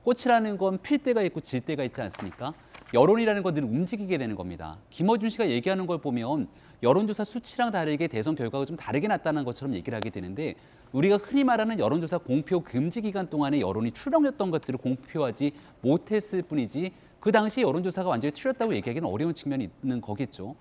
꽃이라는 건 필 때가 있고 질 때가 있지 않습니까? 여론이라는 건 늘 움직이게 되는 겁니다. 김어준 씨가 얘기하는 걸 보면 여론조사 수치랑 다르게 대선 결과가 좀 다르게 났다는 것처럼 얘기를 하게 되는데 우리가 흔히 말하는 여론조사 공표 금지 기간 동안에 여론이 출렁였던 것들을 공표하지 못했을 뿐이지 그 당시 여론조사가 완전히 틀렸다고 얘기하기는 어려운 측면이 있는 거겠죠.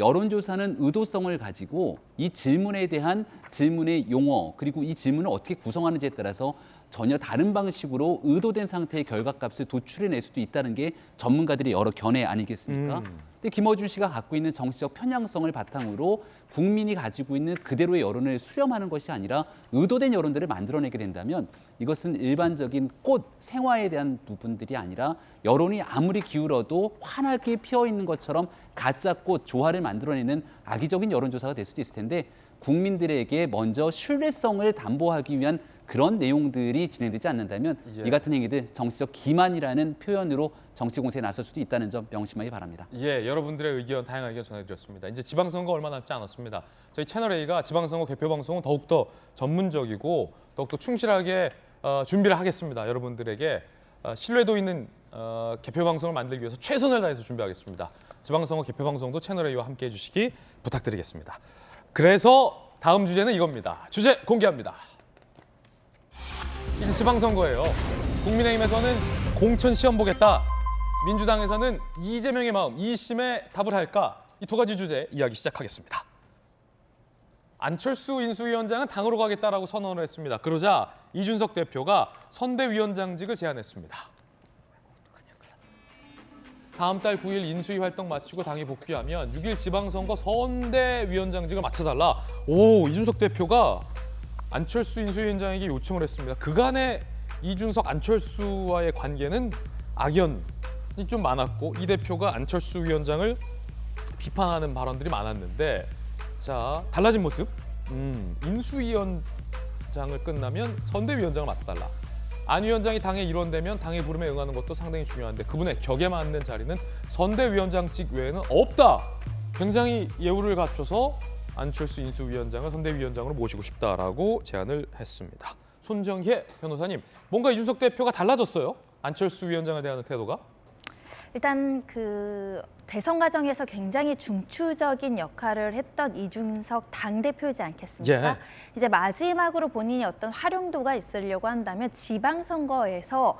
여론조사는 의도성을 가지고 이 질문에 대한 질문의 용어 그리고 이 질문을 어떻게 구성하는지에 따라서 전혀 다른 방식으로 의도된 상태의 결과값을 도출해낼 수도 있다는 게 전문가들의 여러 견해 아니겠습니까? 근데 김어준 씨가 갖고 있는 정치적 편향성을 바탕으로 국민이 가지고 있는 그대로의 여론을 수렴하는 것이 아니라 의도된 여론들을 만들어내게 된다면 이것은 일반적인 꽃, 생화에 대한 부분들이 아니라 여론이 아무리 기울어도 환하게 피어있는 것처럼 가짜 꽃, 조화를 만들어내는 악의적인 여론조사가 될 수도 있을 텐데 국민들에게 먼저 신뢰성을 담보하기 위한 그런 내용들이 진행되지 않는다면 이 같은 행위들 정치적 기만이라는 표현으로 정치 공세에 나설 수도 있다는 점 명심하기 바랍니다. 예, 여러분들의 의견, 다양한 의견 전해드렸습니다. 이제 지방선거 얼마 남지 않았습니다. 저희 채널A가 지방선거 개표 방송은 더욱더 전문적이고 더욱더 충실하게 준비를 하겠습니다. 여러분들에게 신뢰도 있는 개표 방송을 만들기 위해서 최선을 다해서 준비하겠습니다. 지방선거 개표 방송도 채널A와 함께해 주시기 부탁드리겠습니다. 그래서 다음 주제는 이겁니다. 주제 공개합니다. 이제 지방선거예요. 국민의힘에서는 공천 시험 보겠다. 민주당에서는 이재명의 마음, 이심에 답을 할까? 이 두 가지 주제 이야기 시작하겠습니다. 안철수 인수위원장은 당으로 가겠다라고 선언을 했습니다. 그러자 이준석 대표가 선대위원장직을 제안했습니다. 다음 달 9일 인수위 활동 마치고 당에 복귀하면 6일 지방선거 선대위원장직을 맡아달라. 이준석 대표가 안철수 인수위원장에게 요청을 했습니다. 그간의 이준석, 안철수와의 관계는 악연이 좀 많았고 이 대표가 안철수 위원장을 비판하는 발언들이 많았는데 자 달라진 모습. 인수위원장을 끝나면 선대위원장을 맡아달라. 안 위원장이 당의 일원되면 당의 부름에 응하는 것도 상당히 중요한데 그분의 격에 맞는 자리는 선대위원장직 외에는 없다. 굉장히 예우를 갖춰서 안철수 인수위원장을 선대위원장으로 모시고 싶다라고 제안을 했습니다. 손정혜 변호사님, 뭔가 이준석 대표가 달라졌어요? 안철수 위원장에 대한 태도가? 일단 그 대선 과정에서 굉장히 중추적인 역할을 했던 이준석 당대표이지 않겠습니까? 예. 이제 마지막으로 본인이 어떤 활용도가 있으려고 한다면 지방선거에서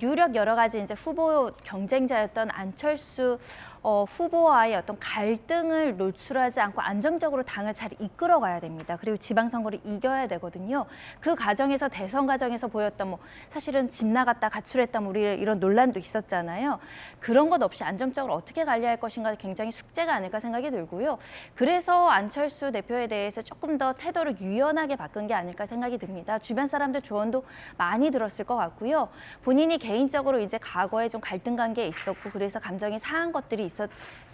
유력 여러 가지 이제 후보 경쟁자였던 안철수 후보와의 어떤 갈등을 노출하지 않고 안정적으로 당을 잘 이끌어가야 됩니다. 그리고 지방선거를 이겨야 되거든요. 그 과정에서 대선 과정에서 보였던 뭐 사실은 집 나갔다 가출했다 뭐 우리 이런 논란도 있었잖아요. 그런 것 없이 안정적으로 어떻게 관리할 것인가 굉장히 숙제가 아닐까 생각이 들고요. 그래서 안철수 대표에 대해서 조금 더 태도를 유연하게 바꾼 게 아닐까 생각이 듭니다. 주변 사람들 조언도 많이 들었을 것 같고요. 본인이 개인적으로 이제 과거에 좀 갈등 관계에 있었고 그래서 감정이 상한 것들이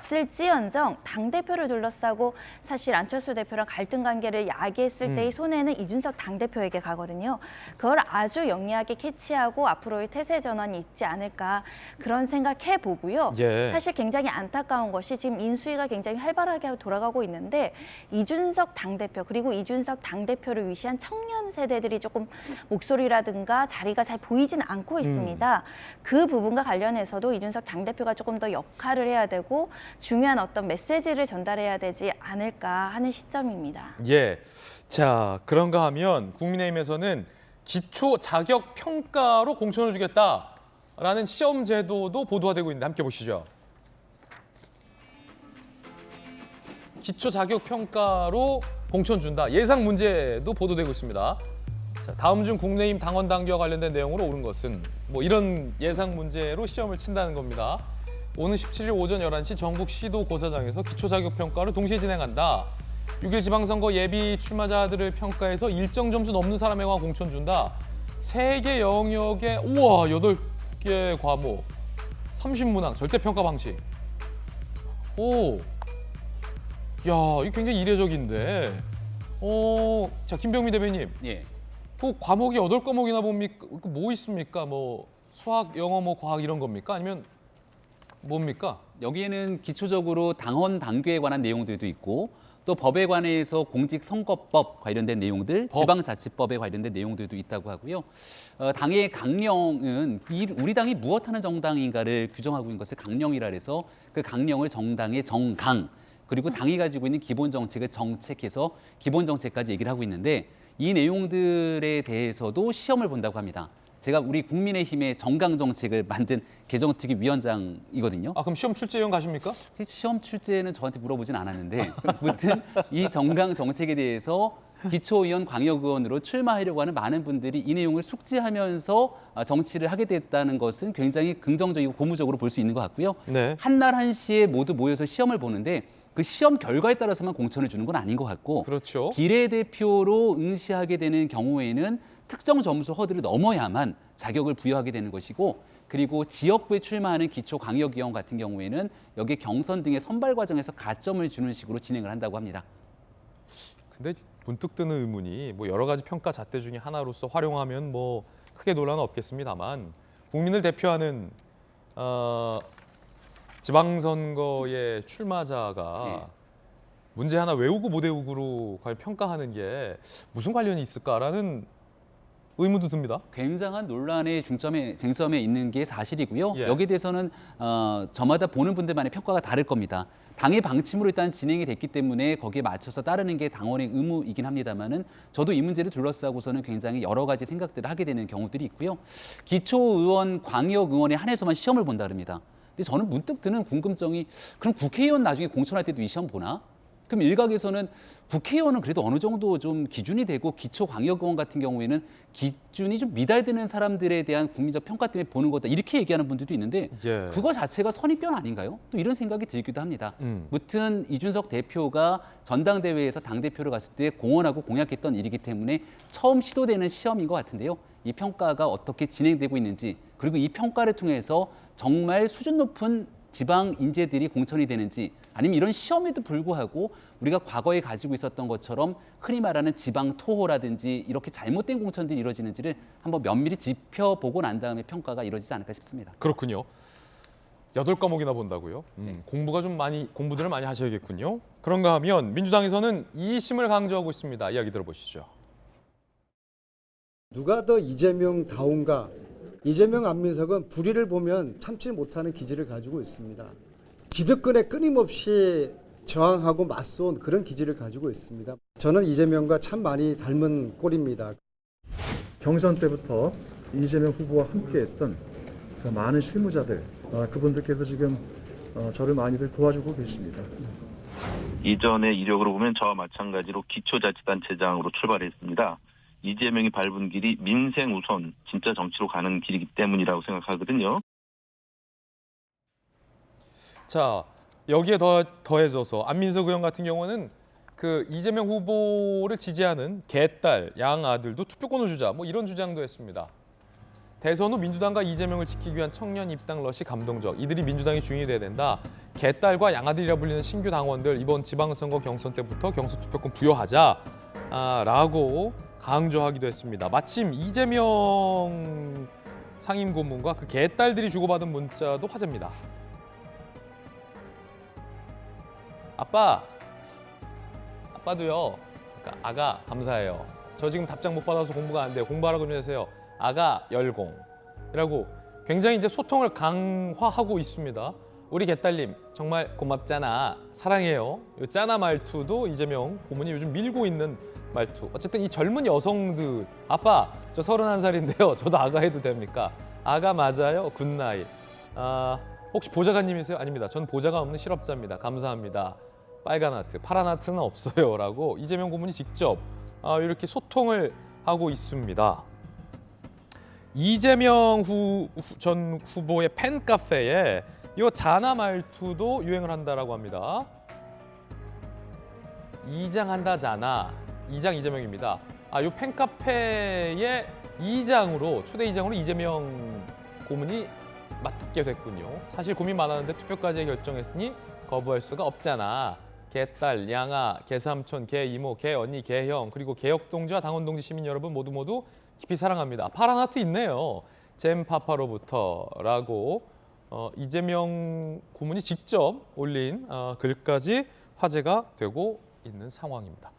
있었을지언정 당대표를 둘러싸고 사실 안철수 대표랑 갈등 관계를 야기했을 때의 손해는 이준석 당대표에게 가거든요. 그걸 아주 영리하게 캐치하고 앞으로의 태세 전환이 있지 않을까 그런 생각해 보고요. 예. 사실 굉장히 안타까운 것이 지금 인수위가 굉장히 활발하게 돌아가고 있는데 이준석 당대표 그리고 이준석 당대표를 위시한 청년 세대들이 조금 목소리라든가 자리가 잘 보이진 않고 있습니다. 그 부분과 관련해서도 이준석 당대표가 조금 더 역할을 해야 되고 중요한 어떤 메시지를 전달해야 되지 않을까 하는 시점입니다. 예. 자, 그런가 하면 국민의힘에서는 기초 자격 평가로 공천을 주겠다라는 시험 제도도 보도화되고 있는데 함께 보시죠. 기초 자격 평가로 공천 준다. 예상 문제도 보도되고 있습니다. 자, 다음 중 국민의힘 당원 당규와 관련된 내용으로 옳은 것은 뭐 이런 예상 문제로 시험을 친다는 겁니다. 오는 17일 오전 11시 전국 시도고사장에서 기초자격평가를 동시에 진행한다. 6일 지방선거 예비 출마자들을 평가해서 일정 점수 넘는 사람에만 공천 준다. 3개 영역에 우와 8개 과목, 30문항, 절대평가 방식. 오, 야 이거 굉장히 이례적인데. 자 김병미 대변인. 예. 그 과목이 8과목이나 봅니까? 뭐 있습니까? 뭐 수학, 영어, 뭐 과학 이런 겁니까? 아니면 뭡니까? 여기에는 기초적으로 당헌 당규에 관한 내용들도 있고 또 법에 관해서 공직선거법 관련된 내용들, 지방자치법에 관련된 내용들도 있다고 하고요. 당의 강령은 우리 당이 무엇하는 정당인가를 규정하고 있는 것을 강령이라 해서 그 강령을 정당의 정강 그리고 당이 가지고 있는 기본 정책을 정책해서 기본 정책까지 얘기를 하고 있는데 이 내용들에 대해서도 시험을 본다고 합니다. 제가 우리 국민의힘의 정강 정책을 만든 개정특위위원장이거든요. 아 그럼 시험 출제위원 가십니까? 시험 출제는 저한테 물어보진 않았는데 아무튼 이 정강 정책에 대해서 기초의원, 광역의원으로 출마하려고 하는 많은 분들이 이 내용을 숙지하면서 정치를 하게 됐다는 것은 굉장히 긍정적이고 고무적으로 볼 수 있는 것 같고요. 네. 한날 한시에 모두 모여서 시험을 보는데 그 시험 결과에 따라서만 공천을 주는 건 아닌 것 같고 그렇죠. 비례대표로 응시하게 되는 경우에는 특정 점수 허들을 넘어야만 자격을 부여하게 되는 것이고 그리고 지역구에 출마하는 기초광역위원 같은 경우에는 여기에 경선 등의 선발 과정에서 가점을 주는 식으로 진행을 한다고 합니다. 근데 문득 드는 의문이 뭐 여러 가지 평가 잣대 중에 하나로서 활용하면 뭐 크게 논란은 없겠습니다만 국민을 대표하는 지방선거의 출마자가 문제 하나 외우고 못 외우고로 과연 평가하는 게 무슨 관련이 있을까라는 의문도 듭니다. 굉장한 논란의 쟁점에 있는 게 사실이고요. 예. 여기에 대해서는 저마다 보는 분들만의 평가가 다를 겁니다. 당의 방침으로 일단 진행이 됐기 때문에 거기에 맞춰서 따르는 게 당원의 의무이긴 합니다만은 저도 이 문제를 둘러싸고서는 굉장히 여러 가지 생각들을 하게 되는 경우들이 있고요. 기초의원, 광역의원에 한해서만 시험을 본다 그럽니다. 근데 저는 문득 드는 궁금증이 그럼 국회의원 나중에 공천할 때도 이 시험 보나? 그럼 일각에서는 국회의원은 그래도 어느 정도 좀 기준이 되고 기초광역의원 같은 경우에는 기준이 좀 미달되는 사람들에 대한 국민적 평가 때문에 보는 거다 이렇게 얘기하는 분들도 있는데 예. 그거 자체가 선입견 아닌가요? 또 이런 생각이 들기도 합니다. 무튼 이준석 대표가 전당대회에서 당대표를 갔을 때 공언하고 공약했던 일이기 때문에 처음 시도되는 시험인 것 같은데요. 이 평가가 어떻게 진행되고 있는지 그리고 이 평가를 통해서 정말 수준 높은 지방 인재들이 공천이 되는지 아니면 이런 시험에도 불구하고 우리가 과거에 가지고 있었던 것처럼 흔히 말하는 지방 토호라든지 이렇게 잘못된 공천들이 이루어지는지를 한번 면밀히 짚어보고 난 다음에 평가가 이루어지지 않을까 싶습니다. 그렇군요. 8과목이나 본다고요? 공부들을 많이 하셔야겠군요. 그런가 하면 민주당에서는 2심을 강조하고 있습니다. 이야기 들어보시죠. 누가 더 이재명다운가? 이재명 안민석은 불의를 보면 참지 못하는 기질을 가지고 있습니다. 기득권에 끊임없이 저항하고 맞서온 그런 기질을 가지고 있습니다. 저는 이재명과 참 많이 닮은 꼴입니다. 경선 때부터 이재명 후보와 함께했던 그 많은 실무자들, 그분들께서 지금 저를 많이들 도와주고 계십니다. 이전의 이력으로 보면 저와 마찬가지로 기초자치단체장으로 출발했습니다. 이재명이 밟은 길이 민생 우선 진짜 정치로 가는 길이기 때문이라고 생각하거든요. 자, 여기에 더해져서 안민석 의원 같은 경우는 그 이재명 후보를 지지하는 개딸, 양아들도 투표권을 주자 뭐 이런 주장도 했습니다. 대선 후 민주당과 이재명을 지키기 위한 청년 입당 러시 감동적. 이들이 민주당의 주인이 돼야 된다. 개딸과 양아들이라 불리는 신규 당원들 이번 지방선거 경선 때부터 경선 투표권 부여하자라고 강조하기도 했습니다. 마침 이재명 상임고문과 그 개딸들이 주고받은 문자도 화제입니다. 아빠도요. 그러니까 아가 감사해요. 저 지금 답장 못 받아서 공부가 안 돼요. 공부하라고 좀 해주세요. 아가 열공이라고 굉장히 이제 소통을 강화하고 있습니다. 우리 개딸님 정말 고맙잖아. 사랑해요. 이 짜나 말투도 이재명 고문이 요즘 밀고 있는 말투. 어쨌든 이 젊은 여성들 아빠 저 31살인데요. 저도 아가 해도 됩니까? 아가 맞아요. 굿나잇. 혹시 보좌관님이세요? 아닙니다. 전 보좌가 없는 실업자입니다. 감사합니다. 빨간 하트, 파란 하트는 없어요. 라고 이재명 고문이 직접 이렇게 소통을 하고 있습니다. 이재명 전 후보의 팬카페에 이 자나 말투도 유행을 한다라고 합니다. 이장한다 자나, 이장 이재명입니다. 이 팬카페의 이장으로 초대 이장으로 이재명 고문이 맡게 됐군요. 사실 고민 많았는데 투표까지 결정했으니 거부할 수가 없잖아. 개딸, 양아, 개삼촌, 개이모, 개언니, 개형 그리고 개혁동지와 당원동지 시민 여러분 모두 깊이 사랑합니다. 파란 하트 있네요. 잼파파로부터라고 이재명 고문이 직접 올린 글까지 화제가 되고 있는 상황입니다.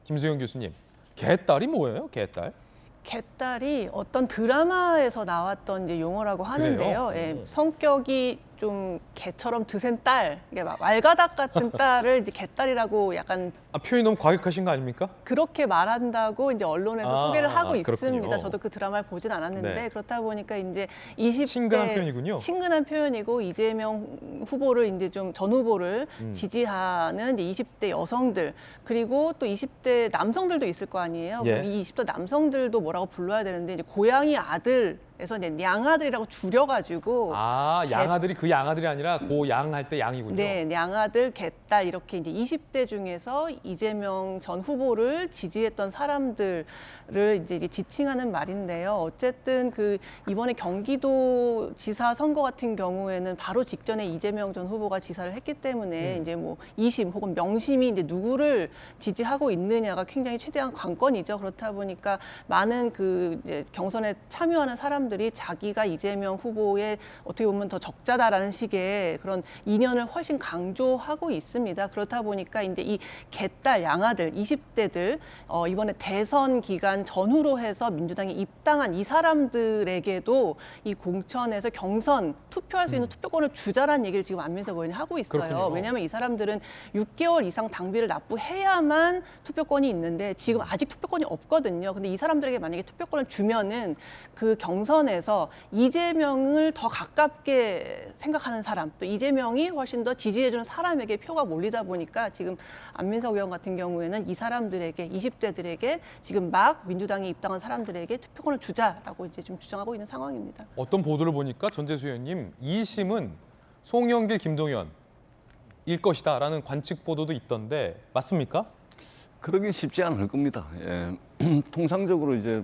김수영 교수님, 개딸이 뭐예요? 개딸? 개딸이 어떤 드라마에서 나왔던 이제 용어라고 하는데요. 예, 성격이 좀 개처럼 드센 딸, 그러니까 말가닥 같은 딸을 이제 개딸이라고 약간 표현이 너무 과격하신 거 아닙니까? 그렇게 말한다고 이제 언론에서 소개를 하고 있습니다. 그렇군요. 저도 그 드라마를 보진 않았는데 네. 그렇다 보니까 이제 20대 친근한 표현이군요. 친근한 표현이고 이재명 후보를 이제 좀 전 후보를 지지하는 이제 20대 여성들 그리고 또 20대 남성들도 있을 거 아니에요. 예. 그럼 이 20대 남성들도 뭐라고 불러야 되는데 이제 고양이 아들에서 이제 양아들이라고 줄여가지고 양아들이 그 양아들이 아니라 고양할 때 양이군요. 네, 양아들, 개딸 이렇게 이제 20대 중에서 이재명 전 후보를 지지했던 사람들을 이제 지칭하는 말인데요. 어쨌든 그 이번에 경기도지사 선거 같은 경우에는 바로 직전에 이재명 전 후보가 지사를 했기 때문에 이제 뭐 2심 혹은 명심이 이제 누구를 지지하고 있느냐가 굉장히 최대한 관건이죠. 그렇다 보니까 많은 그 이제 경선에 참여하는 사람들이 자기가 이재명 후보의 어떻게 보면 더 적자다라는 식의 그런 이념을 훨씬 강조하고 있습니다. 그렇다 보니까 이제 이 개딸, 양아들, 20대들 이번에 대선 기간 전후로 해서 민주당에 입당한 이 사람들에게도 이 공천에서 경선 투표할 수 있는 투표권을 주자라는 얘기를 지금 안민석 의원이 하고 있어요. 그렇군요. 왜냐하면 이 사람들은 6개월 이상 당비를 납부해야만 투표권이 있는데 지금 아직 투표권이 없거든요. 근데 이 사람들에게 만약에 투표권을 주면은 그 경선에서 이재명을 더 가깝게 생각하는 사람, 또 이재명이 훨씬 더 지지해주는 사람에게 표가 몰리다 보니까 지금 안민석 의원 같은 경우에는 이 사람들에게 20대들에게 지금 막 민주당에 입당한 사람들에게 투표권을 주자라고 이제 좀 주장하고 있는 상황입니다. 어떤 보도를 보니까 전재수 의원님 2심은 송영길, 김동연 일 것이다라는 관측 보도도 있던데 맞습니까? 그러기 쉽지 않을 겁니다. 통상적으로 이제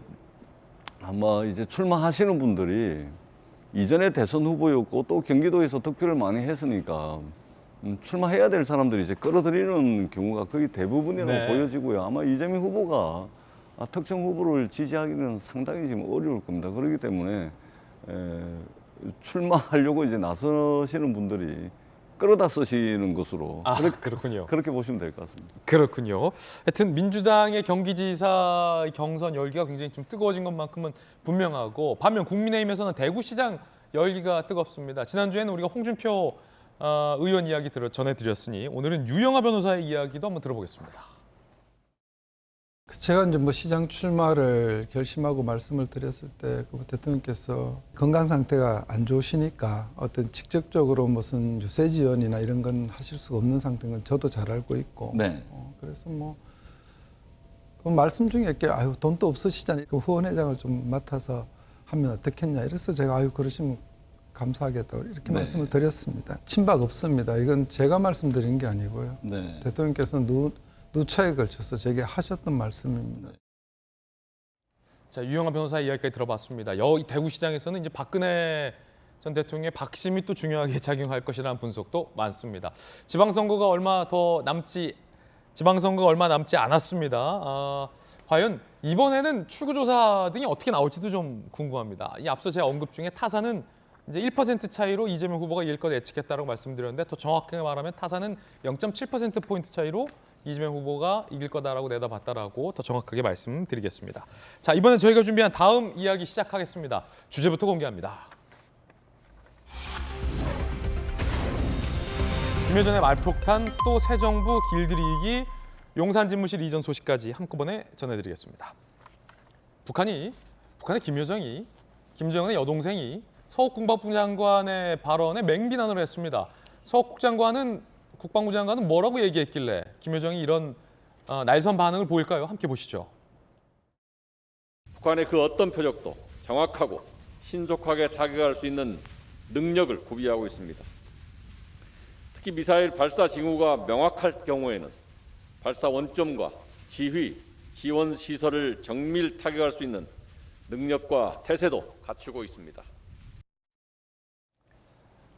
아마 이제 출마하시는 분들이 이전에 대선 후보였고 또 경기도에서 득표를 많이 했으니까 출마해야 될 사람들이 이제 끌어들이는 경우가 거의 대부분이라고 네. 보여지고요. 아마 이재명 후보가 특정 후보를 지지하기는 상당히 지금 어려울 겁니다. 그렇기 때문에 출마하려고 이제 나서시는 분들이 끌어다 쓰시는 것으로 그렇군요. 그렇게 보시면 될 것 같습니다. 그렇군요. 하여튼 민주당의 경기지사 경선 열기가 굉장히 좀 뜨거워진 것만큼은 분명하고 반면 국민의힘에서는 대구시장 열기가 뜨겁습니다. 지난주에는 우리가 홍준표 의원 이야기 전해드렸으니 오늘은 유영하 변호사의 이야기도 한번 들어보겠습니다. 제가 이제 뭐 시장 출마를 결심하고 말씀을 드렸을 때 대통령께서 건강 상태가 안 좋으시니까 어떤 직접적으로 무슨 유세 지원이나 이런 건 하실 수가 없는 상태인 건 저도 잘 알고 있고 네. 그래서 뭐 말씀 중에 이렇게 아유 돈도 없으시잖아요. 그 후원회장을 좀 맡아서 하면 어떻겠냐 이래서 제가 아유 그러시면 감사하겠다고 이렇게 말씀을 드렸습니다. 친박 없습니다. 이건 제가 말씀드린 게 아니고요. 대통령께서는 누차에 걸쳐서 제게 하셨던 말씀입니다. 자, 유영하 변호사의 이야기까지 들어봤습니다. 대구시장에서는 이제 박근혜 전 대통령의 박심이 또 중요하게 작용할 것이라는 분석도 많습니다. 지방선거가 얼마 남지 않았습니다. 과연 이번에는 출구조사 등이 어떻게 나올지도 좀 궁금합니다. 이 앞서 제가 언급 중에 타사는 이제 1% 차이로 이재명 후보가 이길 것 예측했다고 말씀드렸는데 더 정확하게 말하면 타사는 0.7%포인트 차이로 이재명 후보가 이길 거다라고 내다봤다라고 더 정확하게 말씀드리겠습니다. 자, 이번엔 저희가 준비한 다음 이야기 시작하겠습니다. 주제부터 공개합니다. 김여정의 말폭탄, 또 새 정부 길들이기, 용산 집무실 이전 소식까지 한꺼번에 전해드리겠습니다. 북한의 김여정이 김정은의 여동생이 서욱 국방부 장관의 발언에 맹비난을 했습니다. 서욱 국방부 장관은 뭐라고 얘기했길래 김여정이 이런 날선 반응을 보일까요? 함께 보시죠. 북한의 그 어떤 표적도 정확하고 신속하게 타격할 수 있는 능력을 구비하고 있습니다. 특히 미사일 발사 징후가 명확할 경우에는 발사 원점과 지휘, 지원 시설을 정밀 타격할 수 있는 능력과 태세도 갖추고 있습니다.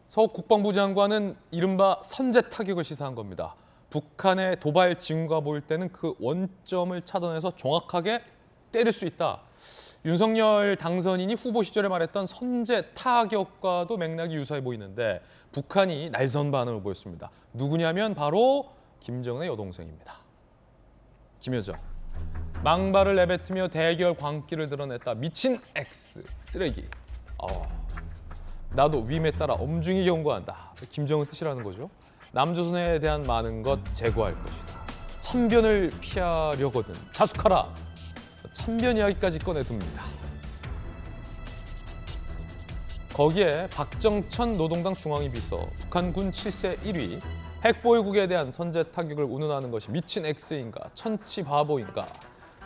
서욱 국방부 장관은 이른바 선제 타격을 시사한 겁니다. 북한의 도발 징후가 보일 때는 그 원점을 차단해서 정확하게 때릴 수 있다. 윤석열 당선인이 후보 시절에 말했던 선제 타격과도 맥락이 유사해 보이는데 북한이 날선 반응을 보였습니다. 누구냐면 바로 김정은의 여동생입니다. 김여정. 망발을 내뱉으며 대결 광기를 드러냈다. 미친 X, 쓰레기. 나도 위임에 따라 엄중히 경고한다. 김정은 뜻이라는 거죠. 남조선에 대한 많은 것 제거할 것이다. 참변을 피하려거든 자숙하라. 참변 이야기까지 꺼내듭니다. 거기에 박정천 노동당 중앙위 비서, 북한군 7세 1위, 핵보유국에 대한 선제 타격을 운운하는 것이 미친 X인가, 천치 바보인가,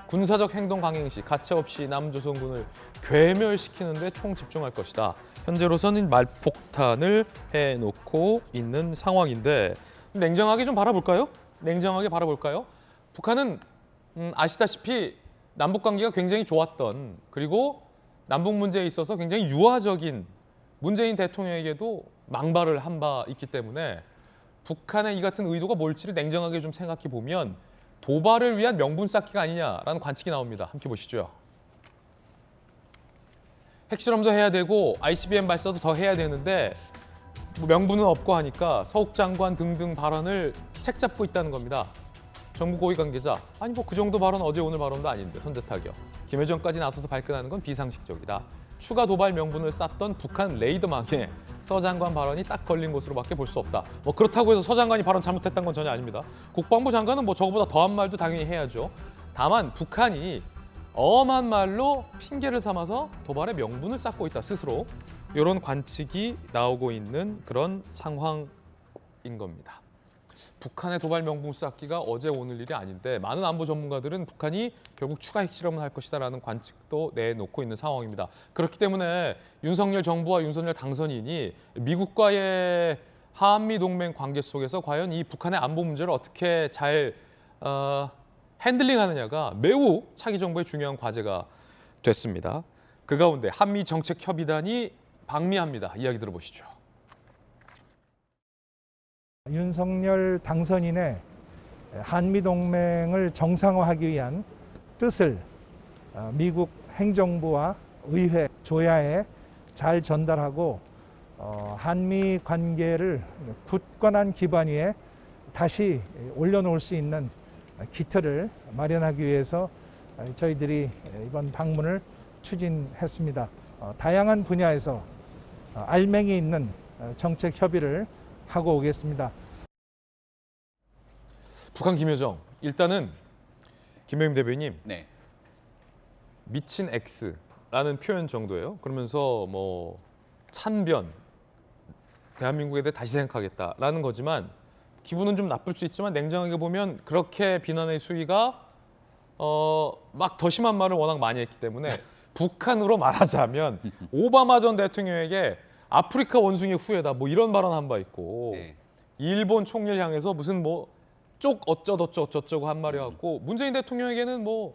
군사적 행동 강행 시 가차없이 남조선군을 괴멸시키는 데 총 집중할 것이다. 현재로서는 말폭탄을 해놓고 있는 상황인데 냉정하게 좀 바라볼까요? 북한은 아시다시피 남북관계가 굉장히 좋았던, 그리고 남북 문제에 있어서 굉장히 유화적인 문재인 대통령에게도 망발을 한 바 있기 때문에 북한의 이 같은 의도가 뭘지를 냉정하게 좀 생각해 보면 도발을 위한 명분 쌓기가 아니냐라는 관측이 나옵니다. 함께 보시죠. 핵실험도 해야 되고 ICBM 발사도 더 해야 되는데 뭐 명분은 없고 하니까 서욱 장관 등등 발언을 책 잡고 있다는 겁니다. 정부 고위 관계자, 아니 뭐 그 정도 발언 어제 오늘 발언도 아닌데 선제 타격. 김여정까지 나서서 발끈하는 건 비상식적이다. 추가 도발 명분을 쌓던 북한 레이더망에 서 장관 발언이 딱 걸린 것으로밖에 볼 수 없다. 뭐 그렇다고 해서 서 장관이 발언 잘못했다는 건 전혀 아닙니다. 국방부 장관은 뭐 저거보다 더한 말도 당연히 해야죠. 다만 북한이 엄한 말로 핑계를 삼아서 도발의 명분을 쌓고 있다 스스로, 이런 관측이 나오고 있는 그런 상황인 겁니다. 북한의 도발 명분 쌓기가 어제 오늘 일이 아닌데 많은 안보 전문가들은 북한이 결국 추가 핵실험을 할 것이다라는 관측도 내놓고 있는 상황입니다. 그렇기 때문에 윤석열 정부와 윤석열 당선인이 미국과의 한미 동맹 관계 속에서 과연 이 북한의 안보 문제를 어떻게 잘 핸들링하느냐가 매우 차기 정부의 중요한 과제가 됐습니다. 그 가운데 한미 정책협의단이 방미합니다. 이야기 들어보시죠. 윤석열 당선인의 한미동맹을 정상화하기 위한 뜻을 미국 행정부와 의회, 조야에 잘 전달하고 한미 관계를 굳건한 기반 위에 다시 올려놓을 수 있는 기틀을 마련하기 위해서 저희들이 이번 방문을 추진했습니다. 다양한 분야에서 알맹이 있는 정책 협의를 하고 오겠습니다. 북한 김여정, 일단은 김영임 대변인 네. 미친 X라는 표현 정도예요. 그러면서 뭐 찬변, 대한민국에 대해 다시 생각하겠다라는 거지만 기분은 좀 나쁠 수 있지만 냉정하게 보면 그렇게 비난의 수위가 막 더 심한 말을 워낙 많이 했기 때문에 북한으로 말하자면 오바마 전 대통령에게 아프리카 원숭이 후예다 뭐 이런 발언 한 바 있고 네. 일본 총리를 향해서 무슨 뭐 쪽 어쩌고 한 말이 갖고 문재인 대통령에게는 뭐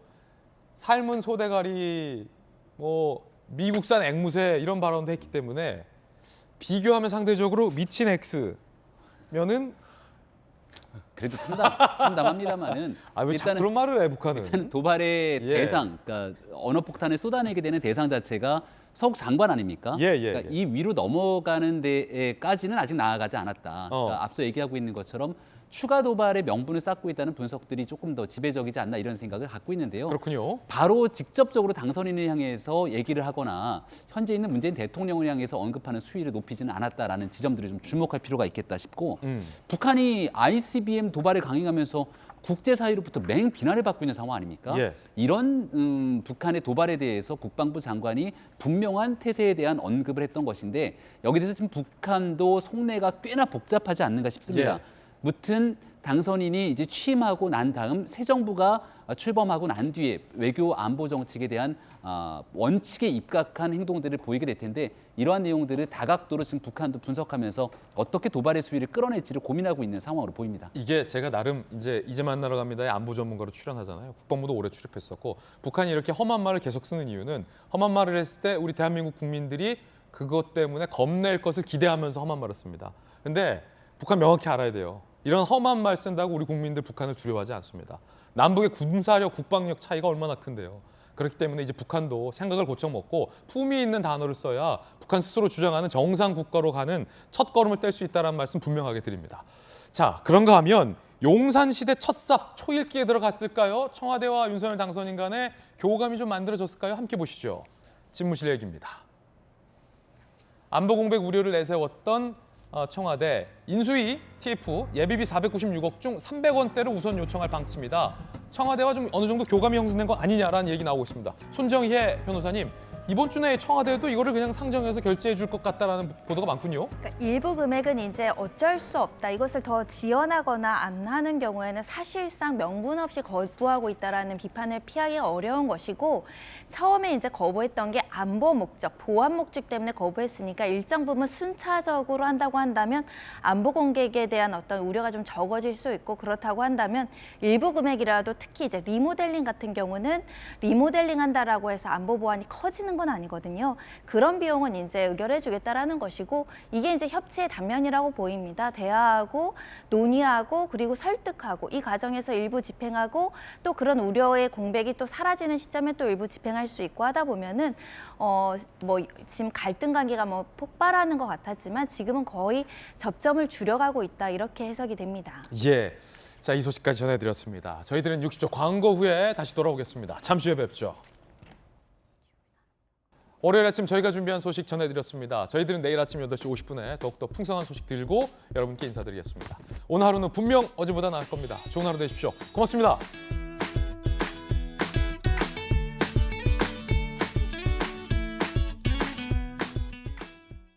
삶은 소대가리 뭐 미국산 앵무새 이런 발언도 했기 때문에 비교하면 상대적으로 미친 X면은 그래도 참담합니다만은 왜 자꾸 그런 말을 해 북한은? 일단 도발의 대상, 그러니까 언어폭탄을 쏟아내게 되는 대상 자체가 서욱 장관 아닙니까? 그러니까 이 위로 넘어가는 데까지는 아직 나아가지 않았다. 그러니까 앞서 얘기하고 있는 것처럼 추가 도발의 명분을 쌓고 있다는 분석들이 조금 더 지배적이지 않나 이런 생각을 갖고 있는데요. 그렇군요. 바로 직접적으로 당선인을 향해서 얘기를 하거나 현재 있는 문재인 대통령을 향해서 언급하는 수위를 높이지는 않았다라는 지점들을 좀 주목할 필요가 있겠다 싶고 북한이 ICBM 도발을 강행하면서 국제사회로부터 맹 비난을 받고 있는 상황 아닙니까? 이런 북한의 도발에 대해서 국방부 장관이 분명한 태세에 대한 언급을 했던 것인데 여기에 대해서 지금 북한도 속내가 꽤나 복잡하지 않는가 싶습니다. 무튼 당선인이 이제 취임하고 난 다음 새 정부가 출범하고 난 뒤에 외교 안보 정책에 대한 원칙에 입각한 행동들을 보이게 될 텐데 이러한 내용들을 다각도로 지금 북한도 분석하면서 어떻게 도발의 수위를 끌어낼지를 고민하고 있는 상황으로 보입니다. 이게 제가 나름 이제 만나러 갑니다의 안보 전문가로 출연하잖아요. 국방부도 오래 출입했었고 북한이 이렇게 험한 말을 계속 쓰는 이유는 험한 말을 했을 때 우리 대한민국 국민들이 그것 때문에 겁낼 것을 기대하면서 험한 말을 씁니다. 근데 북한 명확히 알아야 돼요. 이런 험한 말 쓴다고 우리 국민들 북한을 두려워하지 않습니다. 남북의 군사력, 국방력 차이가 얼마나 큰데요. 그렇기 때문에 이제 북한도 생각을 고쳐먹고 품위 있는 단어를 써야 북한 스스로 주장하는 정상 국가로 가는 첫 걸음을 뗄 수 있다는 말씀 분명하게 드립니다. 자, 그런가 하면 용산시대 첫삽 초읽기에 들어갔을까요? 청와대와 윤석열 당선인 간의 교감이 좀 만들어졌을까요? 함께 보시죠. 집무실 얘기입니다. 안보 공백 우려를 내세웠던 청와대 인수위 TF 예비비 496억 중 300원대를 우선 요청할 방침이다. 청와대와 좀 어느 정도 교감이 형성된 거 아니냐라는 얘기 나오고 있습니다. 손정희애 변호사님, 이번 주 내에 청와대도 이거를 그냥 상정해서 결제해 줄 것 같다라는 보도가 많군요. 그러니까 일부 금액은 이제 어쩔 수 없다. 이것을 더 지연하거나 안 하는 경우에는 사실상 명분 없이 거부하고 있다라는 비판을 피하기가 어려운 것이고 처음에 이제 거부했던 게 안보 목적, 보안 목적 때문에 거부했으니까 일정 부분 순차적으로 한다고 한다면 안보 공격에 대한 어떤 우려가 좀 적어질 수 있고 그렇다고 한다면 일부 금액이라도 특히 이제 리모델링 같은 경우는 리모델링 한다라고 해서 안보 보안이 커지는 건 아니거든요. 그런 비용은 이제 의결해 주겠다라는 것이고 이게 이제 협치의 단면이라고 보입니다. 대화하고 논의하고 그리고 설득하고 이 과정에서 일부 집행하고 또 그런 우려의 공백이 또 사라지는 시점에 또 일부 집행할 수 있고 하다 보면은 뭐 지금 갈등 관계가 뭐 폭발하는 것 같았지만 지금은 거의 접점을 줄여가고 있다 이렇게 해석이 됩니다. 예. 자, 이 소식까지 전해드렸습니다. 저희들은 60초 광고 후에 다시 돌아오겠습니다. 잠시 후에 뵙죠. 월요일 아침 저희가 준비한 소식 전해드렸습니다. 저희들은 내일 아침 8시 50분에 더욱더 풍성한 소식 들고 여러분께 인사드리겠습니다. 오늘 하루는 분명 어제보다 나을 겁니다. 좋은 하루 되십시오. 고맙습니다.